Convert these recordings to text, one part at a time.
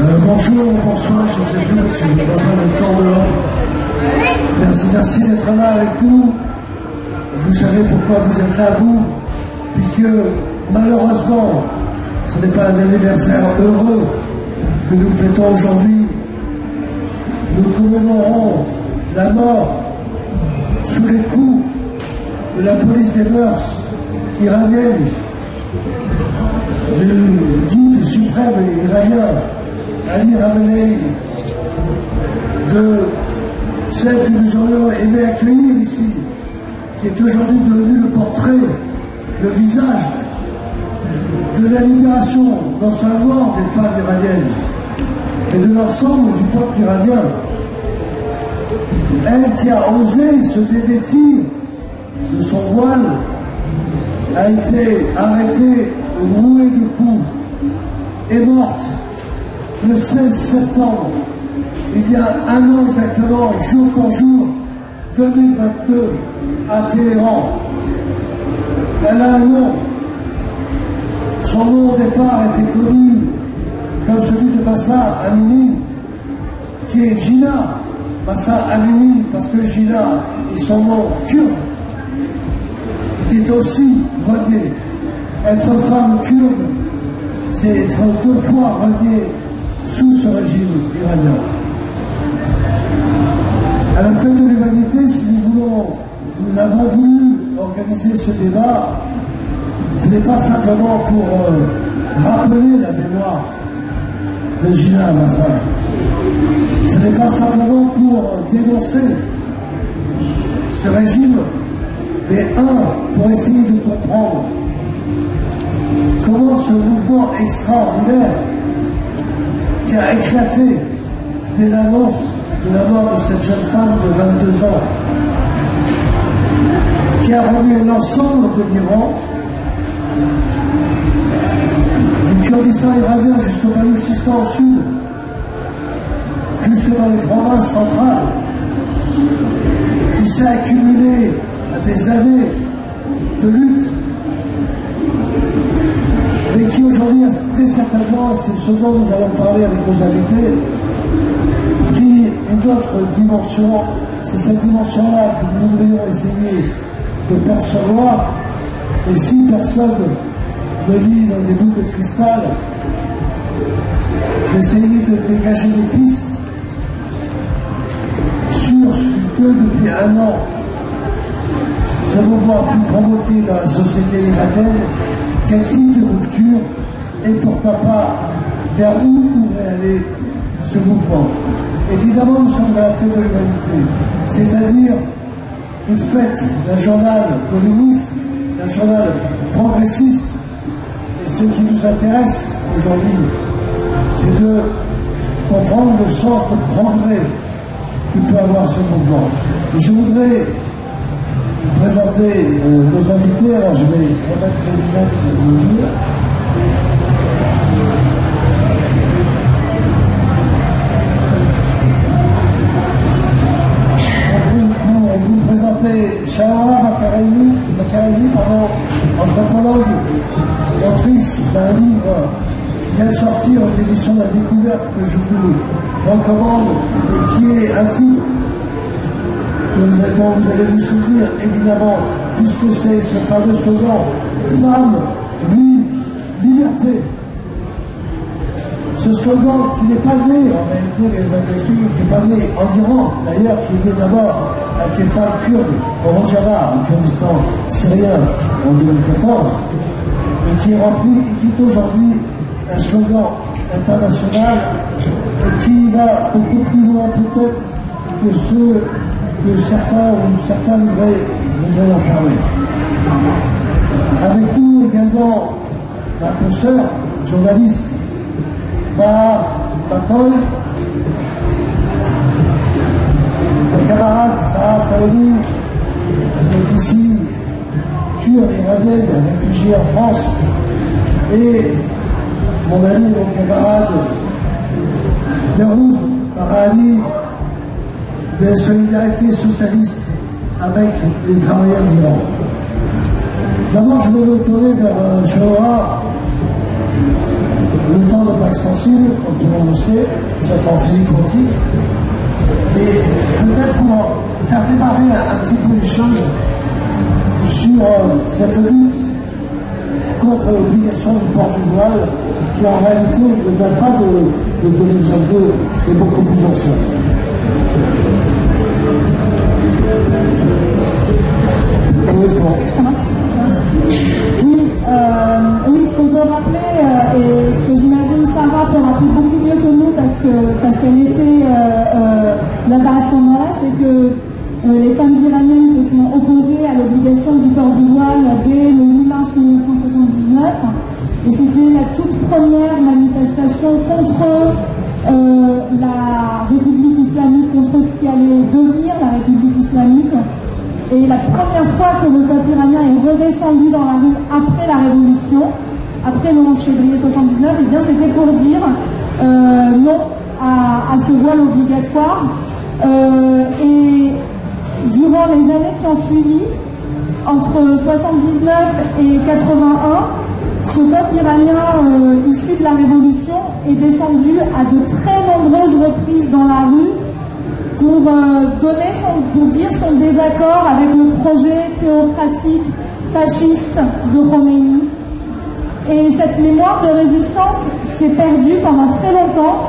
Bonjour, bonsoir, je ne sais plus si je n'ai pas le temps de l'heure. Merci d'être là avec nous. Vous savez pourquoi vous êtes là, vous, puisque malheureusement, ce n'est pas un anniversaire heureux que nous fêtons aujourd'hui. Nous commémorons la mort sous les coups de la police des mœurs iranienne, du guide suprême iranien Ali Khamenei, de celle que nous aurions aimé accueillir ici, qui est aujourd'hui devenu le portrait, le visage de la libération dans sa mort des femmes iraniennes et de l'ensemble du peuple iranien. Elle qui a osé se dévêtir de son voile a été arrêtée, rouée de coups et morte le 16 septembre, il y a un an exactement, jour pour jour, 2022, à Téhéran. Elle a un nom. Son nom au départ était connu comme celui de Mahsa Amini, qui est Gina Mahsa Amini, parce que Gina est son nom kurde, qui est aussi relié. Être femme kurde, c'est être deux fois relié sous ce régime iranien. À la fête de l'humanité, si nous avons voulu organiser ce débat, ce n'est pas simplement pour rappeler la mémoire de Gina Mahsa. Ce n'est pas simplement pour dénoncer ce régime, mais pour essayer de comprendre comment ce mouvement extraordinaire qui a éclaté dès l'annonce de la mort de cette jeune femme de 22 ans, qui a remué l'ensemble de l'Iran, du Kurdistan iranien jusqu'au Balouchistan au sud, jusque dans les provinces centrales, qui s'est accumulé à des années de lutte, et qui aujourd'hui, très certainement, c'est ce dont nous allons parler avec nos invités, pris une autre dimension. C'est cette dimension-là que nous devrions essayer de percevoir. Et si personne ne lit dans des boules de cristal, d'essayer de dégager des pistes sur ce que depuis un an, ce mouvement a pu provoquer dans la société iranienne, quel type de rupture et pourquoi pas vers où pourrait aller ce mouvement. Évidemment, nous sommes à la fête de l'humanité, c'est-à-dire une fête d'un journal communiste, d'un journal progressiste. Et ce qui nous intéresse aujourd'hui, c'est de comprendre le sens de progrès que peut avoir ce mouvement. Et je voudrais présenter nos invités. Alors je vais remettre les lunettes de jour. On vous présenter Shahara Makareli, anthropologue, autrice d'un livre qui vient de sortir aux éditions de la Découverte, que je vous recommande, et qui est un titre dont vous allez vous souvenir, évidemment, puisque c'est ce fameux slogan « Femme, vie, liberté ». Ce slogan qui n'est pas né, en réalité, qui n'est pas né en Iran, d'ailleurs, qui est né d'abord avec des femmes kurdes au Rojava, au Kurdistan syrien, en 2014, mais qui est rempli et qui est aujourd'hui un slogan international et qui va beaucoup plus loin peut-être que certains voudraient enfermer. Avec nous également la consoeur, journaliste, Bahar Bakoy, le camarade Sarah Saoudi, qui est ici, kurde iranienne, réfugiée en France, et mon ami, mon camarade, Merouz Parali, de la solidarité socialiste avec les travailleurs d'Iran. D'abord, je vais me tourner vers Shahara, le temps de pas extensible, comme tout le monde le sait, c'est en physique quantique. Et peut-être pour faire démarrer un petit peu les choses sur cette lutte contre l'obligation du port du voile, qui en réalité ne date pas de 2022, c'est beaucoup plus ancien. Oui, ce qu'on peut rappeler, et ce que j'imagine Sarah peut rappeler beaucoup mieux que nous parce qu'elle était là-bas à ce moment-là, c'est que les femmes iraniennes se sont opposées à l'obligation du port du voile dès le 8 mars 1979, et c'était la toute première manifestation contre la République islamique, contre ce qui allait devenir la République islamique. Et la première fois que le peuple iranien est redescendu dans la rue après la révolution, après le 11 février 79, eh bien c'était pour dire non à ce voile obligatoire. Et durant les années qui ont suivi, entre 79 et 81, ce peuple iranien issu de la révolution est descendu à de très nombreuses reprises dans la rue pour dire son désaccord avec le projet théocratique fasciste de Khomeini. Et cette mémoire de résistance s'est perdue pendant très longtemps,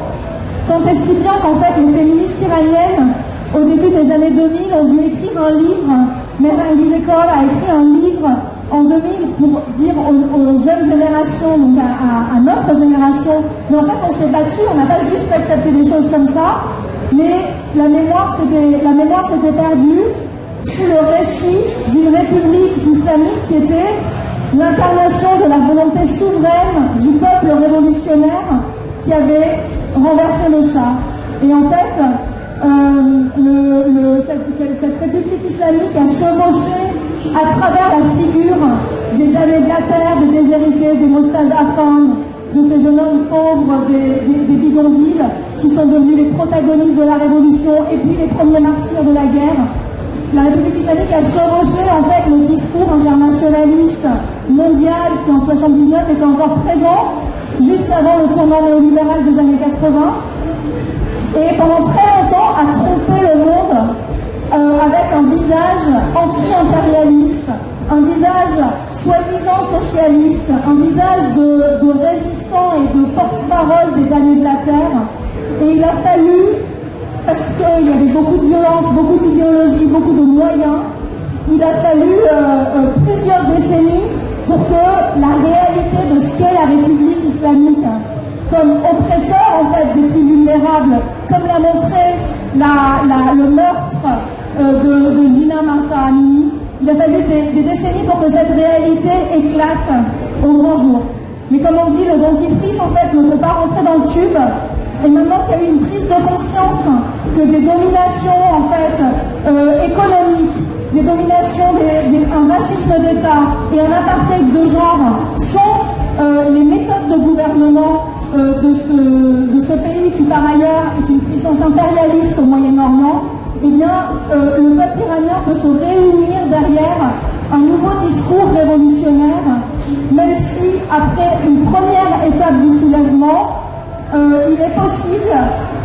tant et si bien qu'en fait les féministes iraniennes, au début des années 2000, ont dû écrire un livre. Même Elise Cole a écrit un livre en 2000 pour dire aux jeunes générations, donc à notre génération, mais en fait on s'est battu, on n'a pas juste accepté des choses comme ça, mais la mémoire s'était perdue sous le récit d'une république islamique qui était l'incarnation de la volonté souveraine du peuple révolutionnaire qui avait renversé le Shah. Et en fait, cette république islamique a chevauché à travers la figure des damnés de la terre, des déshérités, des Mostaz Afan, de ces jeunes hommes pauvres des bidonvilles qui sont devenus les protagonistes de la révolution et puis les premiers martyrs de la guerre. La République islamique a chevauché en fait le discours internationaliste mondial qui en 79 était encore présent, juste avant le tournant néolibéral des années 80, et pendant très longtemps a trompé le monde avec un visage anti-impérialiste, un visage soi-disant socialiste, un visage de résistant et de porte-parole des damnés de la terre. Et il a fallu, parce qu'il y avait beaucoup de violence, beaucoup d'idéologie, beaucoup de moyens, il a fallu plusieurs décennies pour que la réalité de ce qu'est la République islamique, comme oppresseur en fait des plus vulnérables, comme l'a montré le meurtre de Gina Mahsa Amini, il a fallu des décennies pour que cette réalité éclate au grand jour. Mais comme on dit, le dentifrice en fait ne peut pas rentrer dans le tube. Et maintenant qu'il y a eu une prise de conscience que des dominations en fait économiques, des dominations, un racisme d'État et un apartheid de genre sont les méthodes de gouvernement de ce pays qui par ailleurs est une puissance impérialiste au Moyen-Orient, eh bien le peuple iranien peut se réunir derrière un nouveau discours révolutionnaire, même si après une première étape du soulèvement, il est possible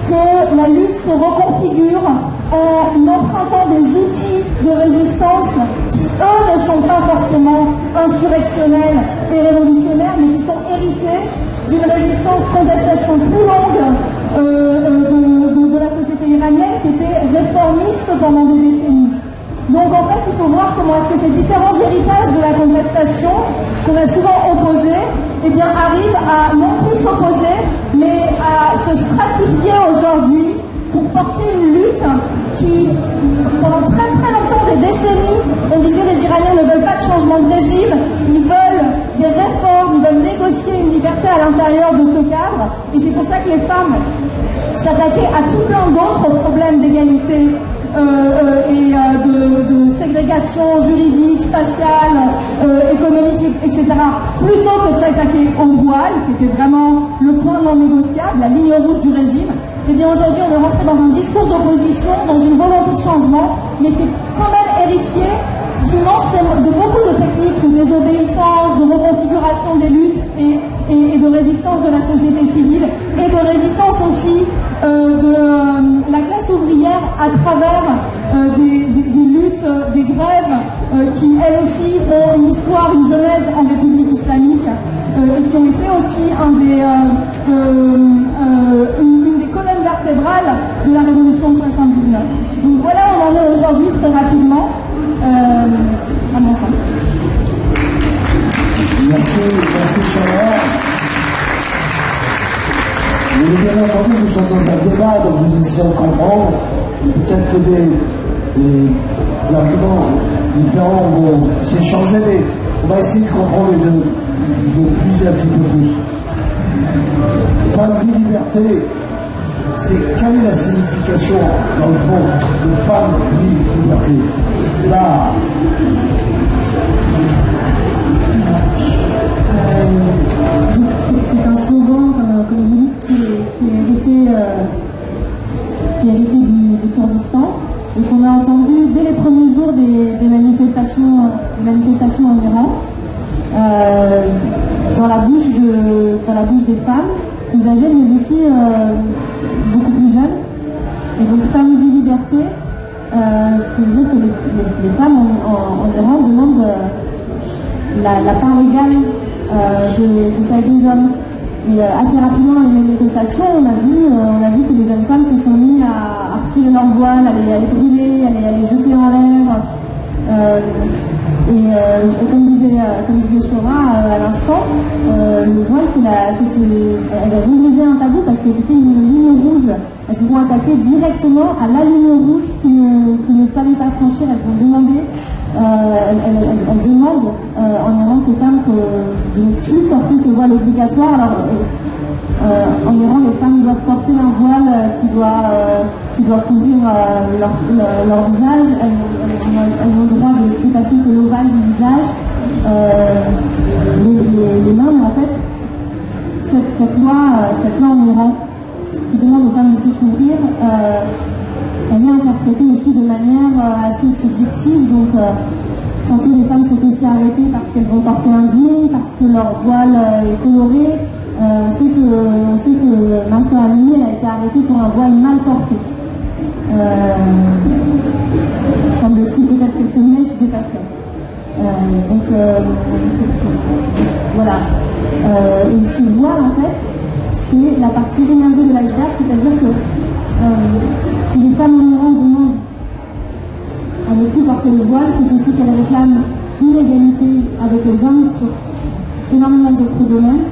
que la lutte se reconfigure en empruntant des outils de résistance qui, eux, ne sont pas forcément insurrectionnels et révolutionnaires, mais qui sont hérités d'une résistance contestation plus longue de la société iranienne qui était réformiste pendant des décennies. Donc en fait, il faut voir comment est-ce que ces différents héritages de la contestation, qu'on a souvent opposés, eh bien, arrivent à non plus s'opposer, mais à se stratifier aujourd'hui pour porter une lutte qui, pendant très très longtemps, des décennies, on disait les Iraniens ne veulent pas de changement de régime, ils veulent des réformes, ils veulent négocier une liberté à l'intérieur de ce cadre, et c'est pour ça que les femmes s'attaquaient à tout plein d'autres problèmes d'égalité et de ségrégation juridique, spatiale, économique, etc., plutôt que de s'attaquer au voile, qui était vraiment le point non négociable, la ligne rouge du régime. Eh bien aujourd'hui, on est rentré dans un discours d'opposition, dans une volonté de changement, mais qui est quand même héritier de beaucoup de techniques de désobéissance, de reconfiguration des luttes et de résistance de la société civile et de résistance aussi de la classe ouvrière à travers des luttes, des grèves qui elles aussi ont une histoire, une genèse en République islamique et qui ont été aussi une des colonnes vertébrales de la révolution de 79. Donc voilà, on en est aujourd'hui très rapidement, à mon sens. Merci Chara. Mais bien entendu, nous sommes dans un débat, donc nous essayons de comprendre. Peut-être que des arguments différents vont s'échanger, mais on va essayer de comprendre et de puiser un petit peu plus. Femme, vie, liberté, quelle est la signification, dans le fond, de femme, vie, liberté? Là. C'est un slogan, comme vous dites, qui est hérité du Kurdistan et qu'on a entendu dès les premiers jours des manifestations en Iran, dans la bouche des femmes, plus âgées, mais aussi beaucoup plus jeunes. Et donc, femme, vie, liberté, c'est-à-dire que les femmes en Iran demandent la part égale de celle des hommes. Et assez rapidement dans les manifestations, on a vu que les jeunes femmes se sont mis à retirer leur voile, à les brûler, à les jeter en l'air. Et comme disait Shora à l'instant, le voile, elles ont brisé un tabou parce que c'était une ligne rouge. Elles se sont attaquées directement à la ligne rouge qu'il ne fallait pas franchir. Elles ont demandé, elles demandent en Iran ces femmes de ne plus porter ce voile obligatoire. Alors, en Iran, les femmes doivent porter un voile qui doit couvrir leur visage. Elles ont le droit de se dépasser que l'ovale du visage, les mains, mais en fait, cette loi en Iran qui demande aux femmes de se couvrir, elle est interprétée aussi de manière assez subjective. Donc, tantôt les femmes sont aussi arrêtées parce qu'elles vont porter un jean, parce que leur voile est coloré. On sait que Mahsa Amini, elle a été arrêtée pour un voile mal porté. Semble-t-il peut-être quelques mèches dépassaient. Voilà. Et ce voile, en fait, c'est la partie émergée de l'iceberg, c'est-à-dire que si les femmes en Iran demandent à ne plus porter le voile, c'est aussi qu'elles réclament une égalité avec les hommes sur énormément d'autres domaines.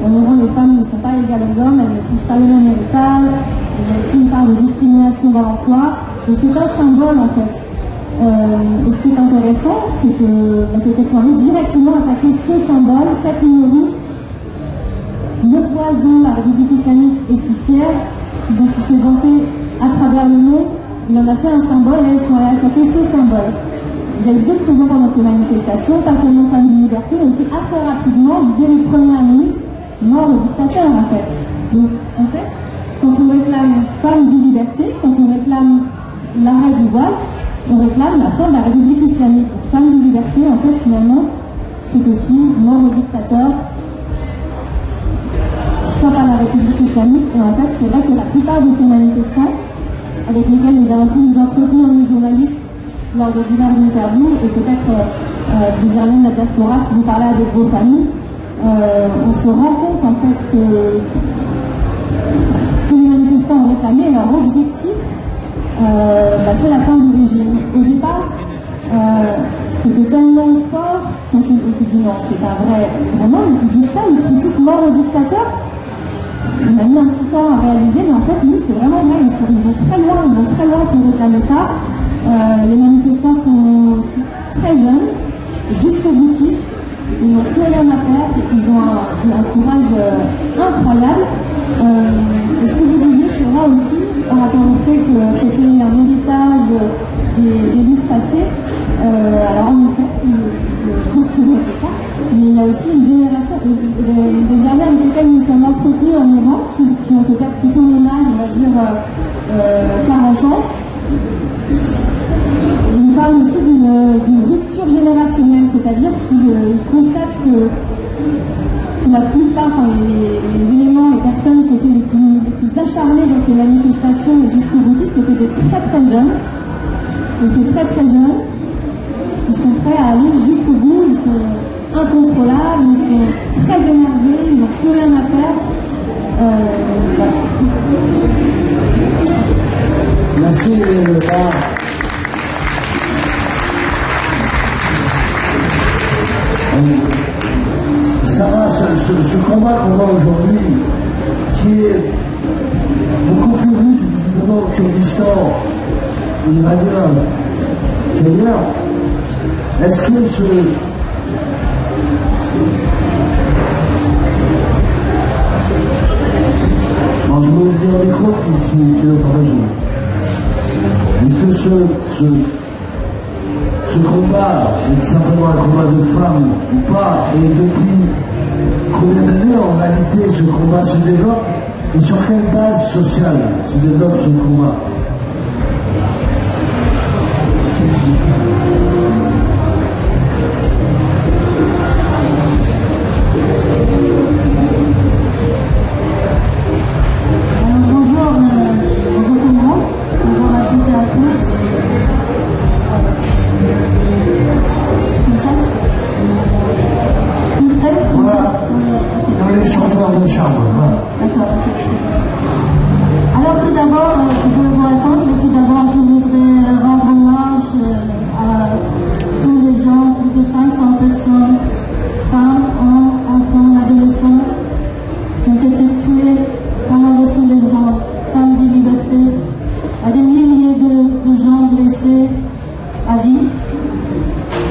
En Iran, les femmes ne sont pas égales aux hommes, elles ne touchent pas le même héritage, il y a aussi une part de discrimination dans l'emploi, donc c'est un symbole en fait. Et ce qui est intéressant, c'est qu'elles sont allées directement attaquer ce symbole, cette ligne rouge, le voile dont la République islamique est si fière, dont il s'est vanté à travers le monde, il en a fait un symbole et elles sont allées attaquer ce symbole. Il y a eu d'autres mots pendant ces manifestations, pas seulement Femmes de liberté, mais aussi assez rapidement, dès les premières minutes, mort au dictateur en fait. Donc en fait, quand on réclame Femmes de liberté, quand on réclame l'arrêt du voile, on réclame la fin de la République islamique. Donc, Femmes de liberté, en fait, finalement, c'est aussi mort au dictateur, stop à la République islamique. Et en fait, c'est vrai que la plupart de ces manifestants, avec lesquels nous avons pu nous entretenir, nous journalistes, lors de diverses interviews, et peut-être des Iraniens de la diaspora, si vous parlez avec vos familles, on se rend compte en fait que les manifestants ont réclamé, leur objectif, c'est la fin du régime. Au départ, c'était tellement fort qu'on s'est dit non, c'est pas vrai, vraiment, ils disent ça, ils crient tous mort au dictateur. On a mis un petit temps à réaliser, mais en fait, oui, c'est vraiment vrai, ils vont très loin pour réclamer ça. Les manifestants sont aussi très jeunes, jusqu'au-boutistes, ils n'ont plus rien à perdre, ils ont un courage incroyable. Et ce que vous disiez, Shora, aussi, par rapport au fait que c'était un héritage des luttes passées, alors en effet, je pense que c'est pas, mais il y a aussi une génération des Iraniens avec lesquels nous sommes entretenus en Iran, qui ont peut-être plutôt mon âge, on va dire 40 ans. On parle aussi d'une rupture rupture générationnelle, c'est-à-dire qu'il constate que la plupart, les éléments, les personnes qui étaient les plus acharnées dans ces manifestations jusqu'au boutistes étaient des très très jeunes. Et ces très très jeunes, ils sont prêts à aller jusqu'au bout, ils sont incontrôlables, ils sont très énervés, ils n'ont plus rien à faire. Voilà. Merci. Ça va, ce combat qu'on voit aujourd'hui, qui est beaucoup plus rude visiblement au Kurdistan, on va dire, qu'ailleurs, est-ce que ce... Alors, je vais vous dire au micro qui est pas raison. Est-ce que ce combat est simplement un combat de femmes ou pas, et depuis combien d'années en réalité ce combat se développe, et sur quelle base sociale se développe ce combat? Bonjour tout le monde, bonjour à toutes et à tous. Voilà, on est les chanteurs de charme. Voilà. D'accord, ok. Alors tout d'abord, je vais vous répondre, mais tout d'abord je voudrais rendre hommage à tous les gens, plus de 500 personnes, femmes, enfants, adolescents, qui ont été tués pendant le soulèvement, femmes des libertés, à des milliers de gens blessés à vie,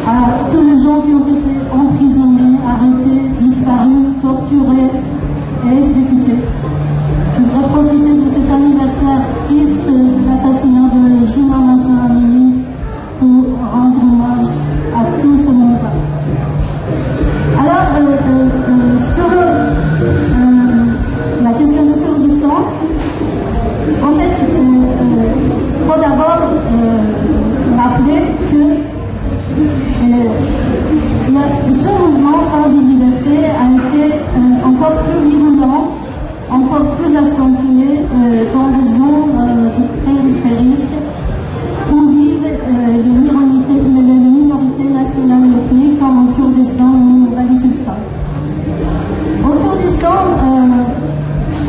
à tous les gens qui ont été emprisonnés, arrêtés, disparus, torturés et exécutés. Je voudrais profiter de cet anniversaire triste de l'assassinat de Jina Mahsa Amini pour rendre hommage à tous ces moments-là. Alors, sur la question du Kurdistan, en fait, il faut d'abord rappeler que ce mouvement Femmes et Liberté a été encore plus virulent, encore plus accentué dans les zones périphériques où vivent les minorités nationales et ethniques comme au Kurdistan ou au Balochistan. Au Kurdistan,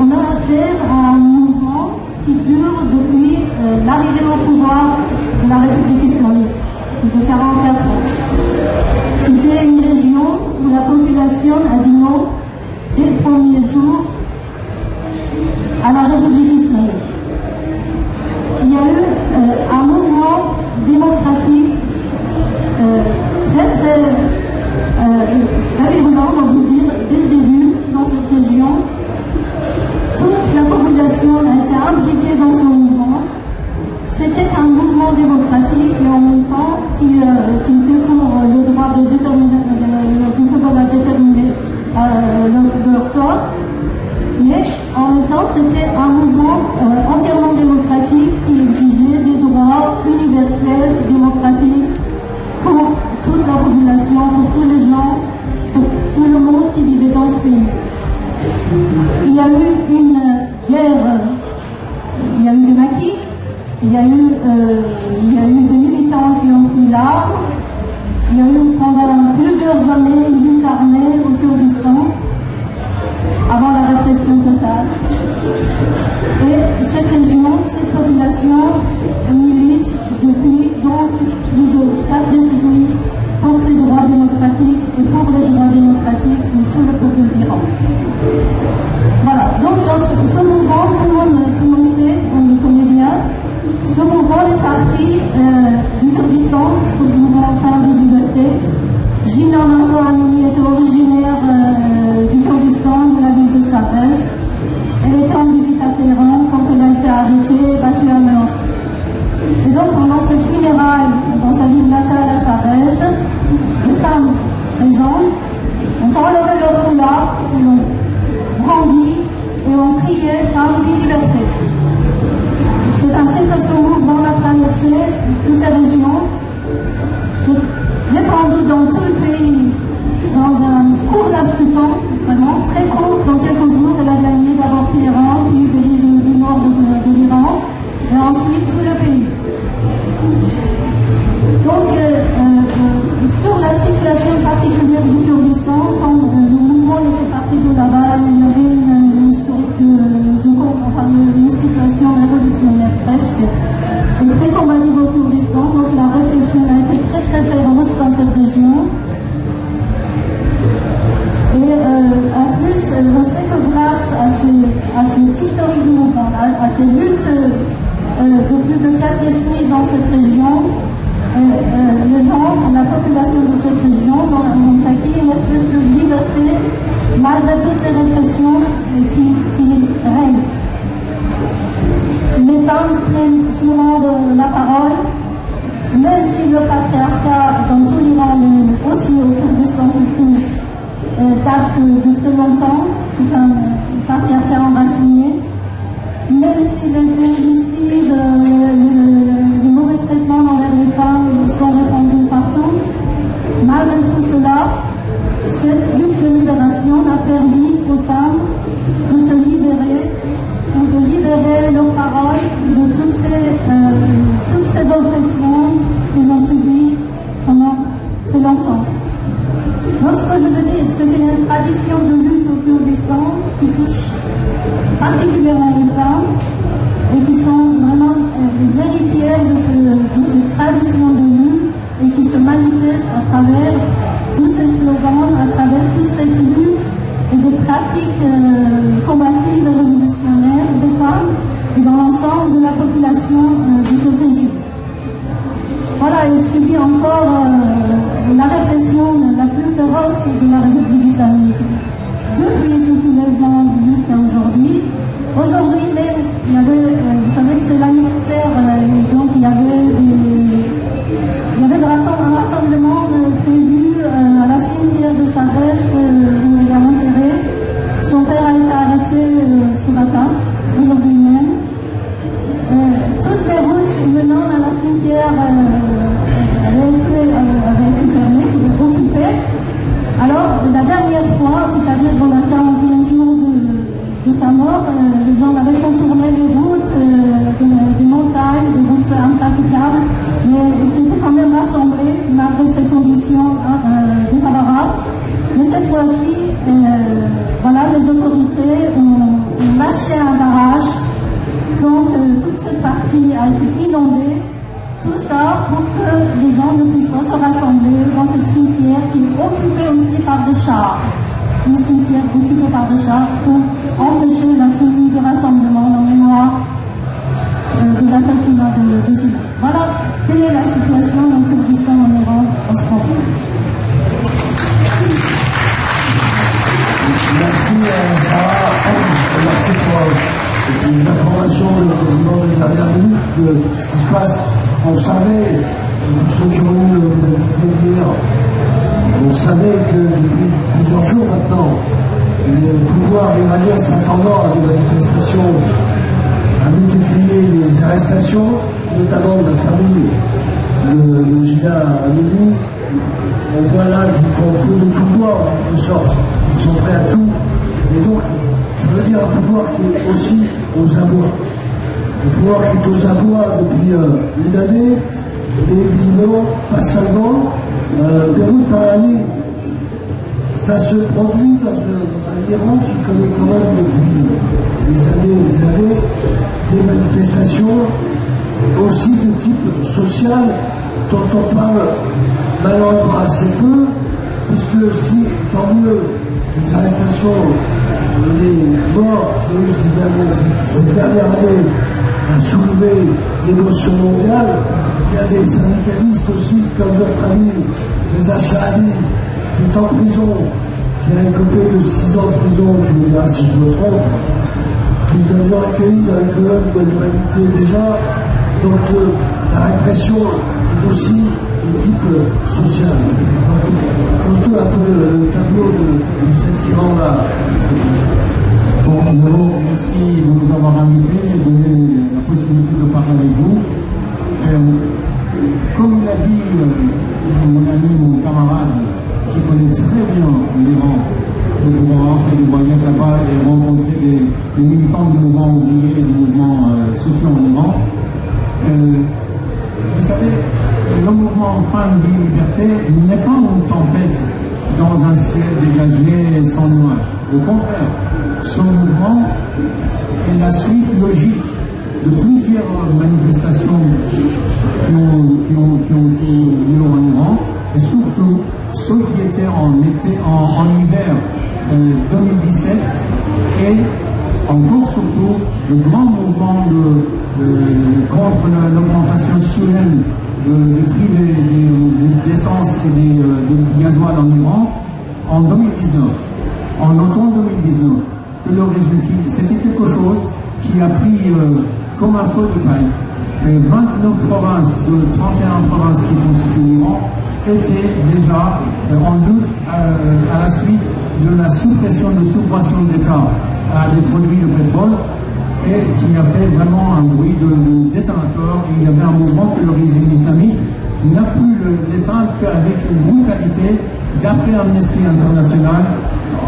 on a affaire à un mouvement qui dure depuis l'arrivée au pouvoir de la République islamique de 44 ans. C'était une région où la population a dit non dès le premier jour à la République islamique. Il y a eu un mouvement démocratique très virulent, on peut dire, dès le début dans cette région. Toute la population a été impliquée dans ce mouvement. C'était un mouvement démocratique et en même temps qui était pour le droit de déterminer leur sort. Mais en même temps, c'était un mouvement entièrement démocratique qui exigeait des droits universels, démocratiques pour toute la population, pour tous les gens, pour tout le monde qui vivait dans ce pays. Il y a eu une guerre, il y a eu des maquis, il y a eu des militants qui ont pris l'arme, il y a eu pendant plusieurs années une lutte armée au Kurdistan avant la répression totale. Et cette région, cette population milite depuis donc plus de 4 décennies pour ses droits démocratiques et pour les droits démocratiques de tout le peuple d'Iran. Voilà, donc dans ce mouvement, tout le monde sait, on le connaît bien, ce mouvement est parti du Kurdistan, ce mouvement Femmes et Liberté. Jina Mahsa Amini était originaire du Kurdistan, de la ville de Sarez. Elle était en visite à Téhéran quand elle a été arrêtée et battue à mort. Et donc pendant ses funérailles dans sa ville natale à Sarez, les femmes présentes ces luttes de plus de 4 décennies dans cette région, les gens, la population de cette région ont acquis une espèce de liberté malgré toutes les répressions qui règnent. Les femmes prennent souvent la parole, même si le patriarcat dans tout l'Iran, mais aussi au Kurdistan surtout, date de très longtemps. C'est un patriarcat enraciné. Même si les féminicides, les mauvais traitements envers les femmes sont répandus partout, malgré tout cela, cette lutte de libération a permis aux femmes de se libérer ou de libérer leurs paroles de toutes ces oppressions qu'elles ont subies pendant très longtemps. Donc ce que je veux dire, c'est qu'il y a une tradition de lutte au Kurdistan qui touche particulièrement les femmes et qui sont vraiment les héritières de cette tradition de lutte et qui se manifestent à travers tous ces slogans, à travers toute cette lutte et des pratiques combatives et révolutionnaires des femmes et dans l'ensemble de la population de cette région. Voilà, il subit encore la répression la plus féroce de la République islamique. Depuis ce soulèvement jusqu'à aujourd'hui. Aujourd'hui même, il y avait, vous savez que c'est l'anniversaire, donc il y avait un rassemblement prévu à la cimetière de Sarès où il a enterré. Son père a été arrêté ce matin, aujourd'hui même. Toutes les routes menant à la cimetière avaient été fermées, occupées. Alors, la dernière fois, c'est-à-dire dans la 41 jours de sa mort, les gens avaient contourné les routes, des montagnes, des routes impraticables, mais ils s'étaient quand même rassemblés malgré ces conditions défavorables. Mais cette fois-ci, voilà, les autorités ont lâché un barrage, donc toute cette partie a été inondée. Tout ça pour que les gens ne puissent pas se rassembler dans cette cimetière qui est occupée aussi par des chars. Une cimetière occupée par des chars pour empêcher la tenue de rassemblement en mémoire de l'assassinat de Gina. Voilà quelle est la situation dans le Kurdistan en Iran en ce moment. Merci Sarah, merci pour les informations quasiment de la dernière minute de ce qui se passe. On savait, ceux qui ont eu l'habilité hier, on savait que depuis plusieurs jours maintenant, le pouvoir iranien s'attendant à des manifestations, a multiplié les arrestations, notamment de la famille de Gina Amini. On voit là qu'ils font feu de tout bois, en quelque sorte. Ils sont prêts à tout. Et donc, ça veut dire un pouvoir qui est aussi aux abois. Le pouvoir qui est aux abois depuis une année, et visiblement, pas seulement, Beyrouth Farahani, ça se produit dans un Iran qui connaît quand même depuis des années, des manifestations aussi de type social dont on parle malheureusement assez peu, puisque si, tant mieux, les arrestations, les morts qu'il y a eu ces dernières années a soulevé l'émotion mondiale. Il y a des syndicalistes aussi, comme notre ami Reza Shahani, qui est en prison, qui a écopé de 6 ans de prison, tu me diras si je me trompe, que nous avions accueilli dans les colonnes de l'humanité déjà. Donc la répression est aussi de type social. Pose-toi un peu le tableau de cet Iran-là. Bon, d'abord, merci de nous avoir invités et donné la possibilité de parler avec vous. Comme il a dit mon ami, mon camarade, qui connaît très bien l'Iran, de pouvoir avoir fait des voyages là-bas et rencontrer des militants du mouvement ouvrier et du mouvement social en Iran. Vous savez, le mouvement Femmes, Vie, Liberté n'est pas une tempête dans un ciel dégagé sans nuages. Au contraire, ce mouvement est la suite logique de plusieurs manifestations qui ont eu lieu en Iran, et surtout ceux qui étaient en hiver 2017 et encore surtout le grand mouvement contre l'augmentation soudaine du prix des essences et du gasoil en Iran en 2019, en automne 2019, que le régime, c'était quelque chose qui a pris comme un feu de paille. Les 29 provinces de 31 provinces qui constituent l'Iran étaient déjà en lutte à la suite de la suppression de subventions d'État à des produits de pétrole et qui a fait vraiment un bruit de détonateur. Et il y avait un mouvement que le régime islamique n'a pu l'éteindre qu'avec une brutalité. D'après Amnesty International,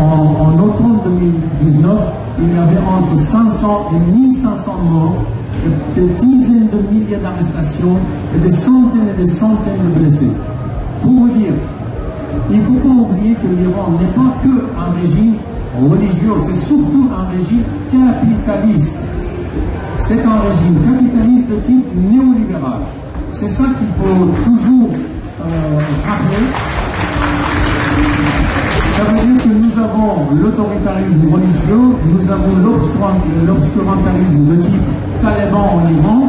en automne 2019, il y avait entre 500 et 1500 morts, des dizaines de milliers d'arrestations et des centaines de blessés. Pour vous dire, il ne faut pas oublier que l'Iran n'est pas qu'un régime religieux, c'est surtout un régime capitaliste. C'est un régime capitaliste de type néolibéral. C'est ça qu'il faut toujours rappeler. Ça veut dire que nous avons l'autoritarisme religieux, nous avons l'obscurantarisme de type taliban en Iran,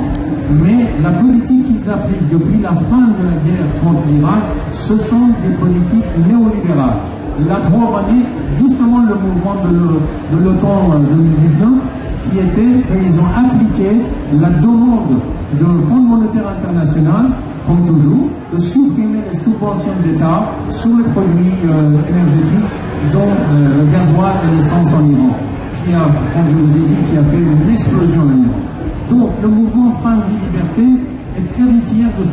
mais la politique qu'ils appliquent depuis la fin de la guerre contre l'Irak, ce sont des politiques néolibérales. La preuve année, justement le mouvement de l'automne 2019, qui était, et ils ont appliqué la demande du Fonds monétaire international, comme toujours, de supprimer les subventions d'État sur les produits énergétiques, dont le gasoil et l'essence en Iran, qui a, comme je vous ai dit, qui a fait une explosion en Iran. Donc le mouvement Femmes, Vie, Liberté est héritier de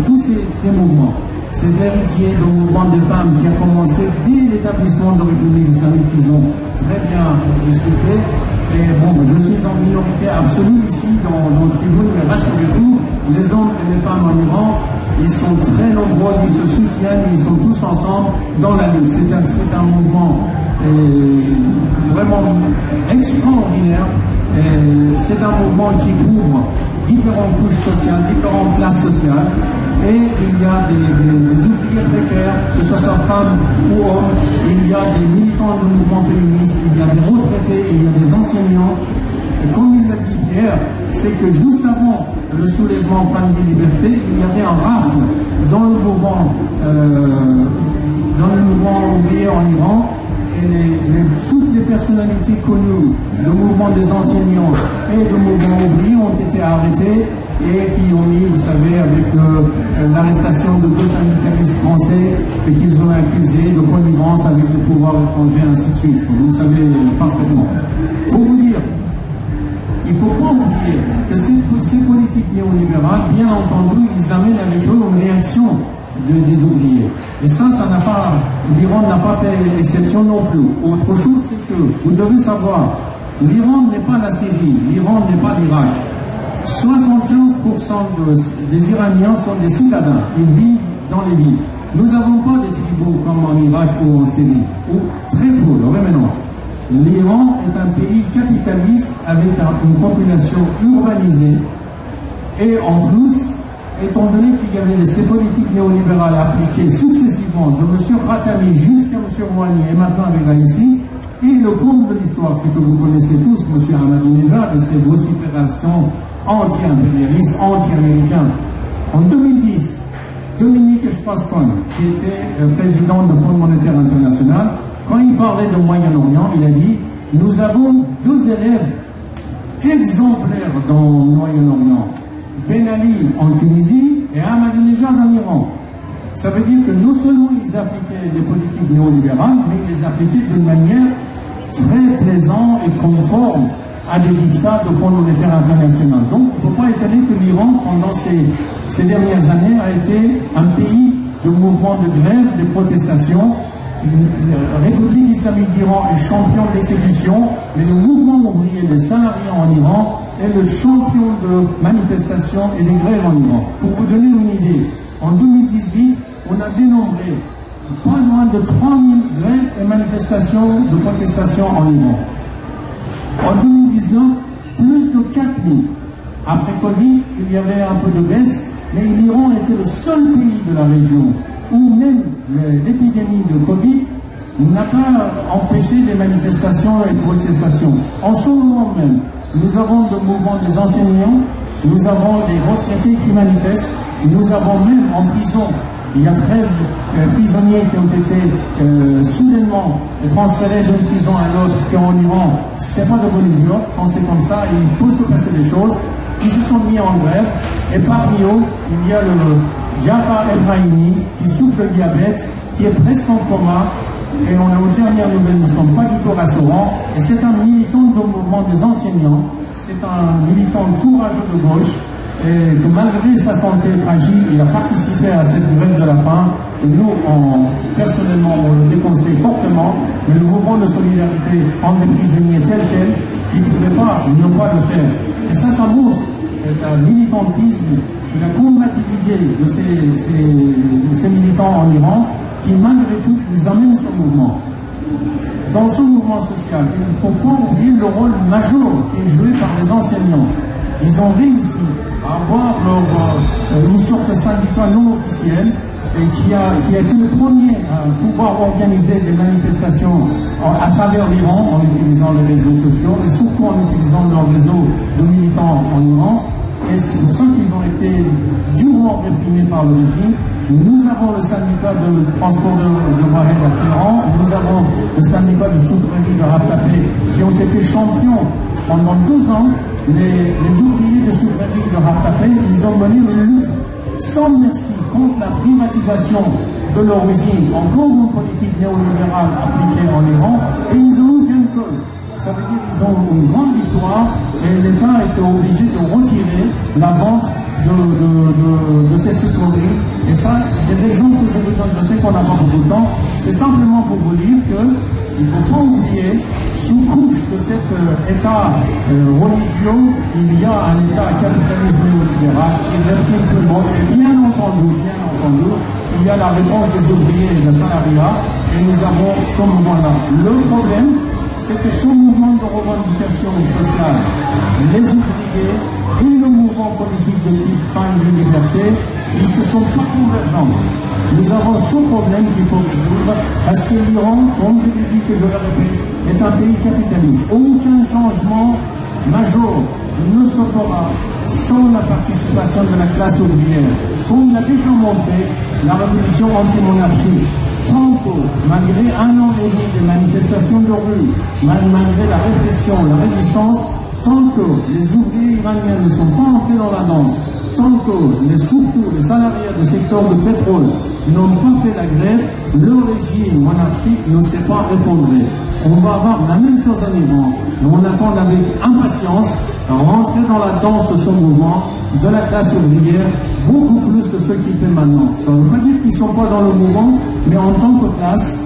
tous ces mouvements. C'est l'héritier du mouvement des femmes qui a commencé dès l'établissement de la République islamique, qu'ils ont très bien expliqué. Et bon, je suis en minorité absolue ici dans le tribunal, mais rassurez-vous, les hommes et les femmes en Iran, ils sont très nombreux, ils se soutiennent, ils sont tous ensemble dans la lutte. C'est un mouvement vraiment extraordinaire. C'est un mouvement qui couvre différentes couches sociales, différentes classes sociales. Et il y a des ouvriers précaires, que ce soit femmes ou hommes, il y a des militants de mouvements féministes, il y a des retraités, il y a des enseignants. Et comme il l'a dit Pierre, c'est que juste avant le soulèvement Femmes et Liberté, il y avait un rafle dans le mouvement ouvrier en Iran. Et toutes les personnalités connues, le mouvement des enseignants et le mouvement ouvrier ont été arrêtés et qui ont mis, vous savez, avec l'arrestation de 2 syndicalistes français et qu'ils ont accusés de connivence avec le pouvoir étranger, ainsi de suite. Vous le savez parfaitement. Pour vous dire, il ne faut pas oublier que ces politiques néolibérales, bien entendu, ils amènent avec eux une réaction des ouvriers. Et ça n'a pas, l'Iran n'a pas fait exception non plus. Autre chose, c'est que vous devez savoir, l'Iran n'est pas la Syrie, l'Iran n'est pas l'Irak. 75% des Iraniens sont des citadins, ils vivent dans les villes. Nous n'avons pas des tribus comme en Irak ou en Syrie, ou très peu, le réménage. L'Iran est un pays capitaliste avec une population urbanisée et en plus, étant donné qu'il y avait ces politiques néolibérales appliquées successivement de M. Khatami jusqu'à M. Rouhani et maintenant avec Raïssi, et le compte de l'histoire, c'est que vous connaissez tous M. Ahmadinejad et ses vociférations anti-impérialistes, anti-américains. En 2010, Dominique Strauss-Kahn, qui était président du Fonds monétaire international, quand il parlait du Moyen-Orient, il a dit « Nous avons 2 élèves exemplaires dans le Moyen-Orient. Ben Ali en Tunisie et Ahmadinejad en Iran. » Ça veut dire que non seulement ils appliquaient les politiques néolibérales, mais ils les appliquaient d'une manière très plaisante et conforme à des dictats du Fonds monétaire international. Donc, il ne faut pas étonner que l'Iran, pendant ces dernières années, a été un pays de mouvements de grève, de protestations. La République islamique d'Iran est champion d'exécution, mais le mouvement ouvrier des salariés en Iran est le champion de manifestations et de grèves en Iran. Pour vous donner une idée, en 2018, on a dénombré pas loin de 3000 grèves et manifestations de protestation en Iran. En 2019, plus de 4000. Après Covid, il y avait un peu de baisse, mais l'Iran était le seul pays de la région où même l'épidémie de Covid n'a pas empêché les manifestations et protestations. En ce moment même, nous avons le mouvement des enseignants, nous avons les retraités qui manifestent, nous avons même en prison, il y a 13 prisonniers qui ont été soudainement transférés d'une prison à l'autre, qui en Iran, c'est pas de bonne humeur, quand c'est comme ça, il peut se passer des choses. Ils se sont mis en grève, et parmi eux, il y a le Jafar Ebrahimi qui souffre de diabète, qui est presque en coma, et on a aux dernières nouvelles, nous ne sommes pas du tout rassurants, et c'est un militant du mouvement des enseignants, c'est un militant courageux de gauche, et que malgré sa santé fragile, il a participé à cette grève de la faim, et nous, personnellement, on le déconseille fortement, mais le mouvement de solidarité entre les prisonniers tel quel, qui ne pouvait pas ne pas le faire. Et ça montre le militantisme, la combativité de ces militants en Iran, qui malgré tout, ils amènent ce mouvement. Dans ce mouvement social, il ne faut pas oublier le rôle majeur qui est joué par les enseignants. Ils ont réussi à avoir une sorte de syndicat non officiel et qui a été le premier à pouvoir organiser des manifestations à travers l'Iran en utilisant les réseaux sociaux et surtout en utilisant leur réseau de militants en Iran. Et c'est pour ça qu'ils ont été durement réprimés par le régime. Nous avons le syndicat de transport de Wahed à Téhéran, nous avons le syndicat de soufflerie de Raftapé qui ont été champions pendant 2 ans. Les ouvriers de soufflerie de Raftapé, ils ont mené une lutte sans merci contre la privatisation de leur usine, encore une politique néolibérale appliquée en Iran, et ils ont eu gain de cause. Ça veut dire qu'ils ont une grande victoire et l'État a été obligé de retirer la vente de cette sucrerie. Et ça, des exemples que je vous donne, je sais qu'on n'a pas beaucoup de temps, c'est simplement pour vous dire qu'il ne faut pas oublier, sous couche de cet État religieux, il y a un État capitaliste néolibéral qui réprime tout le monde. Et bien entendu, il y a la réponse des ouvriers et des salariats, et nous avons ce mouvement-là. Le problème, c'est que ce mouvement de revendication sociale, les ouvriers et le mouvement politique de type Femmes de Liberté, ils ne se sont pas convergents. Nous avons ce problème qu'il faut résoudre, parce que l'Iran, comme je l'ai dit, que je le répète, est un pays capitaliste. Aucun changement majeur ne se fera sans la participation de la classe ouvrière. Comme l'a déjà montré la révolution anti-monarchie. Tant que, malgré 1 an et demi de manifestations de rue, malgré la répression, la résistance, tant que les ouvriers iraniens ne sont pas entrés dans la danse, tant que surtout les salariés des secteurs de pétrole n'ont pas fait la grève, le régime monarchique ne s'est pas effondré. On va avoir la même chose en Iran. On attend avec impatience rentrer dans la danse de ce mouvement de la classe ouvrière, beaucoup plus que ce qu'il fait maintenant. Ça ne veut pas dire qu'ils ne sont pas dans le mouvement, mais en tant que classe,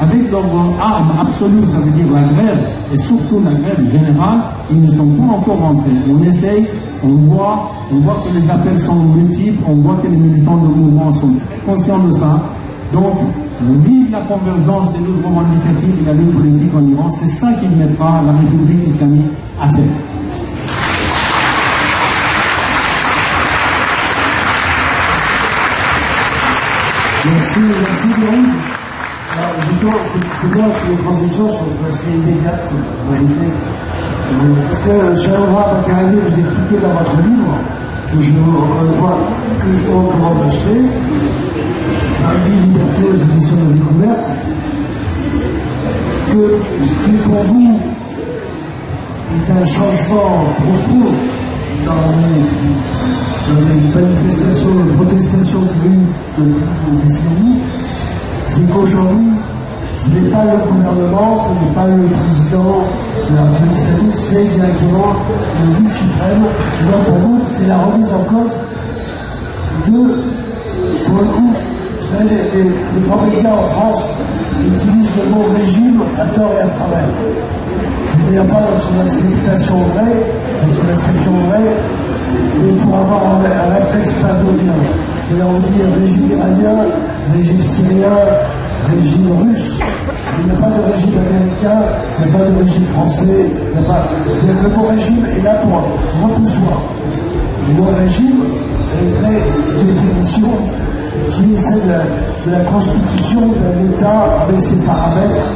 avec leur arme absolue, ça veut dire la grève, et surtout la grève générale, ils ne sont pas encore rentrés. On essaye, on voit que les appels sont multiples, on voit que les militants de mouvement sont très conscients de ça. Donc, vive la convergence des luttes revendicatives et la lutte politique en Iran, c'est ça qui mettra la République islamique à terre. Merci Léon. Alors, justement, c'est bien que les transitions sont assez immédiates, en réalité. Parce que Shaoura Bakarani, vous expliquez dans votre livre, que je vous recommande d'acheter, Vie, Liberté aux éditions de Découverte, que ce qui pour vous est un changement profond dans les manifestations, les protestations qu'il y a eu depuis des décennies, c'est qu'aujourd'hui, ce n'est pas le gouvernement, ce n'est pas le président de la République islamique, c'est directement le but suprême. Donc pour vous, c'est la remise en cause pour le coup, vous savez, les grands médias en France utilisent le mot régime à tort et à travers. C'est-à-dire pas dans son acceptation vraie, mais pour avoir un réflexe pavlovien. C'est-à-dire on dit régime iranien, régime syrien, régime russe. Il n'y a pas de régime américain, il n'y a pas de régime français, il n'y a pas. Le mot régime est là pour repoussoir. Le mot régime est une vraie définition je dis c'est de la constitution d'un État avec ses paramètres,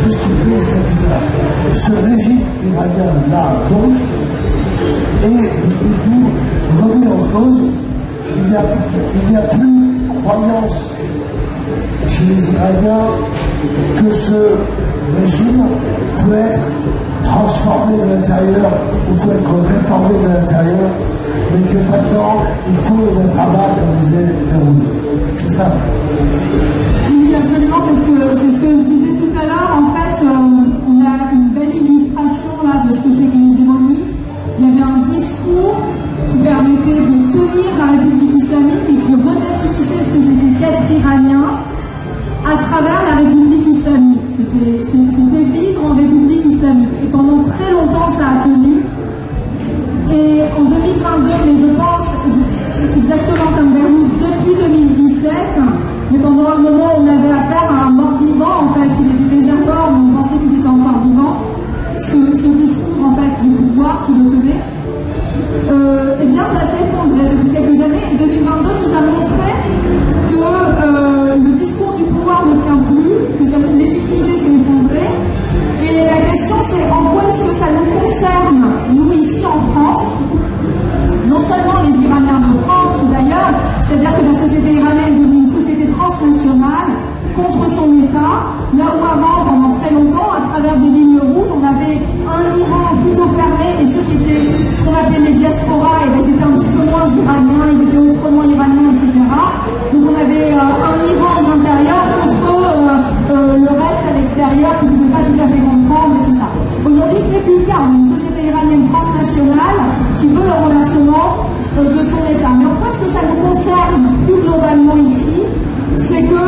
tout ce qui fait ce régime iranien-là, donc, et du coup, remis en cause, il n'y a plus croyance chez les Iraniens que ce régime peut être transformé de l'intérieur ou peut être réformé de l'intérieur, mais que maintenant il faut le travail, comme disait Berrouz. C'est ça. Oui, absolument, c'est ce que je disais tout à l'heure. En fait, on a une belle illustration là de ce que c'est que l'hégémonie. Il y avait un discours qui permettait de tenir la République islamique et qui redéfinissait ce que c'était qu'être iranien à travers la République islamique. C'était vivre en République islamique. Et pendant très longtemps, ça a tenu. Et en 2022, mais je pense exactement comme Berrouz, depuis 2017, mais pendant un moment, on avait affaire à un mort-vivant. En fait, il était déjà mort, mais on pensait qu'il était encore vivant. Ce discours, en fait, du pouvoir qui le tenait, eh bien, ça s'est effondré depuis quelques années. Et 2022 nous a montré que le discours du pouvoir ne tient plus, que sa légitimité s'est effondrée. Et la question, c'est en quoi est-ce que ça nous concerne, nous, ici en France, non seulement les Iraniens de France ou d'ailleurs, c'est-à-dire que la société iranienne est devenue une société transnationale contre son État, là où avant, pendant très longtemps, à travers des lignes rouges, on avait un Iran plutôt fermé et ceux qui étaient ce qu'on appelait les diasporas, et bien, c'était un petit peu moins iraniens, ils étaient autrement iraniens, etc. Donc on avait un Iran d'intérieur contre le reste à l'extérieur qui ne pouvait pas tout à fait comprendre et tout ça. Aujourd'hui, ce n'est plus le cas. On a une société iranienne transnationale qui veut le renversement de son État. Mais en quoi est-ce que ça nous concerne plus globalement ici? C'est que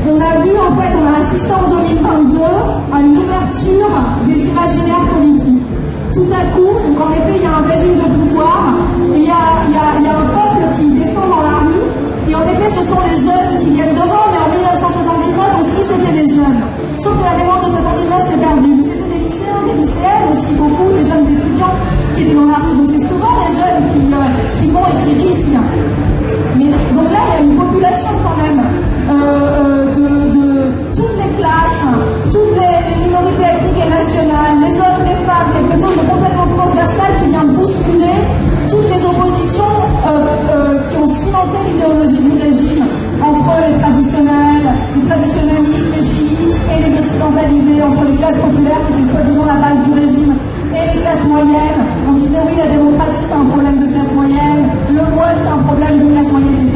on a vu, en fait, on a assisté en 2022 à une ouverture des imaginaires politiques. Tout à coup, donc en effet, il y a un régime de pouvoir, et il y a un peuple qui descend dans la rue, et en effet, ce sont les jeunes qui viennent devant, mais en 1979 aussi, c'était les jeunes. Sauf que la mémoire de 79 s'est perdue. C'était des lycéens, des lycéennes aussi, beaucoup, des jeunes étudiants qui étaient dans la rue. Donc c'est souvent les jeunes qui vont et qui risquent. Mais, donc là, il y a une population quand même de toutes les classes, toutes les minorités ethniques et nationales, les hommes, les femmes, quelque chose de complètement transversal qui vient bousculer toutes les oppositions qui ont cimenté l'idéologie du régime entre les traditionnels, les traditionnalistes, les chiites et les occidentalisés, entre les classes populaires qui étaient soi-disant la base du régime et les classes moyennes. On disait oui, la démocratie c'est un problème de classe moyenne, le voile c'est un problème de classe moyenne,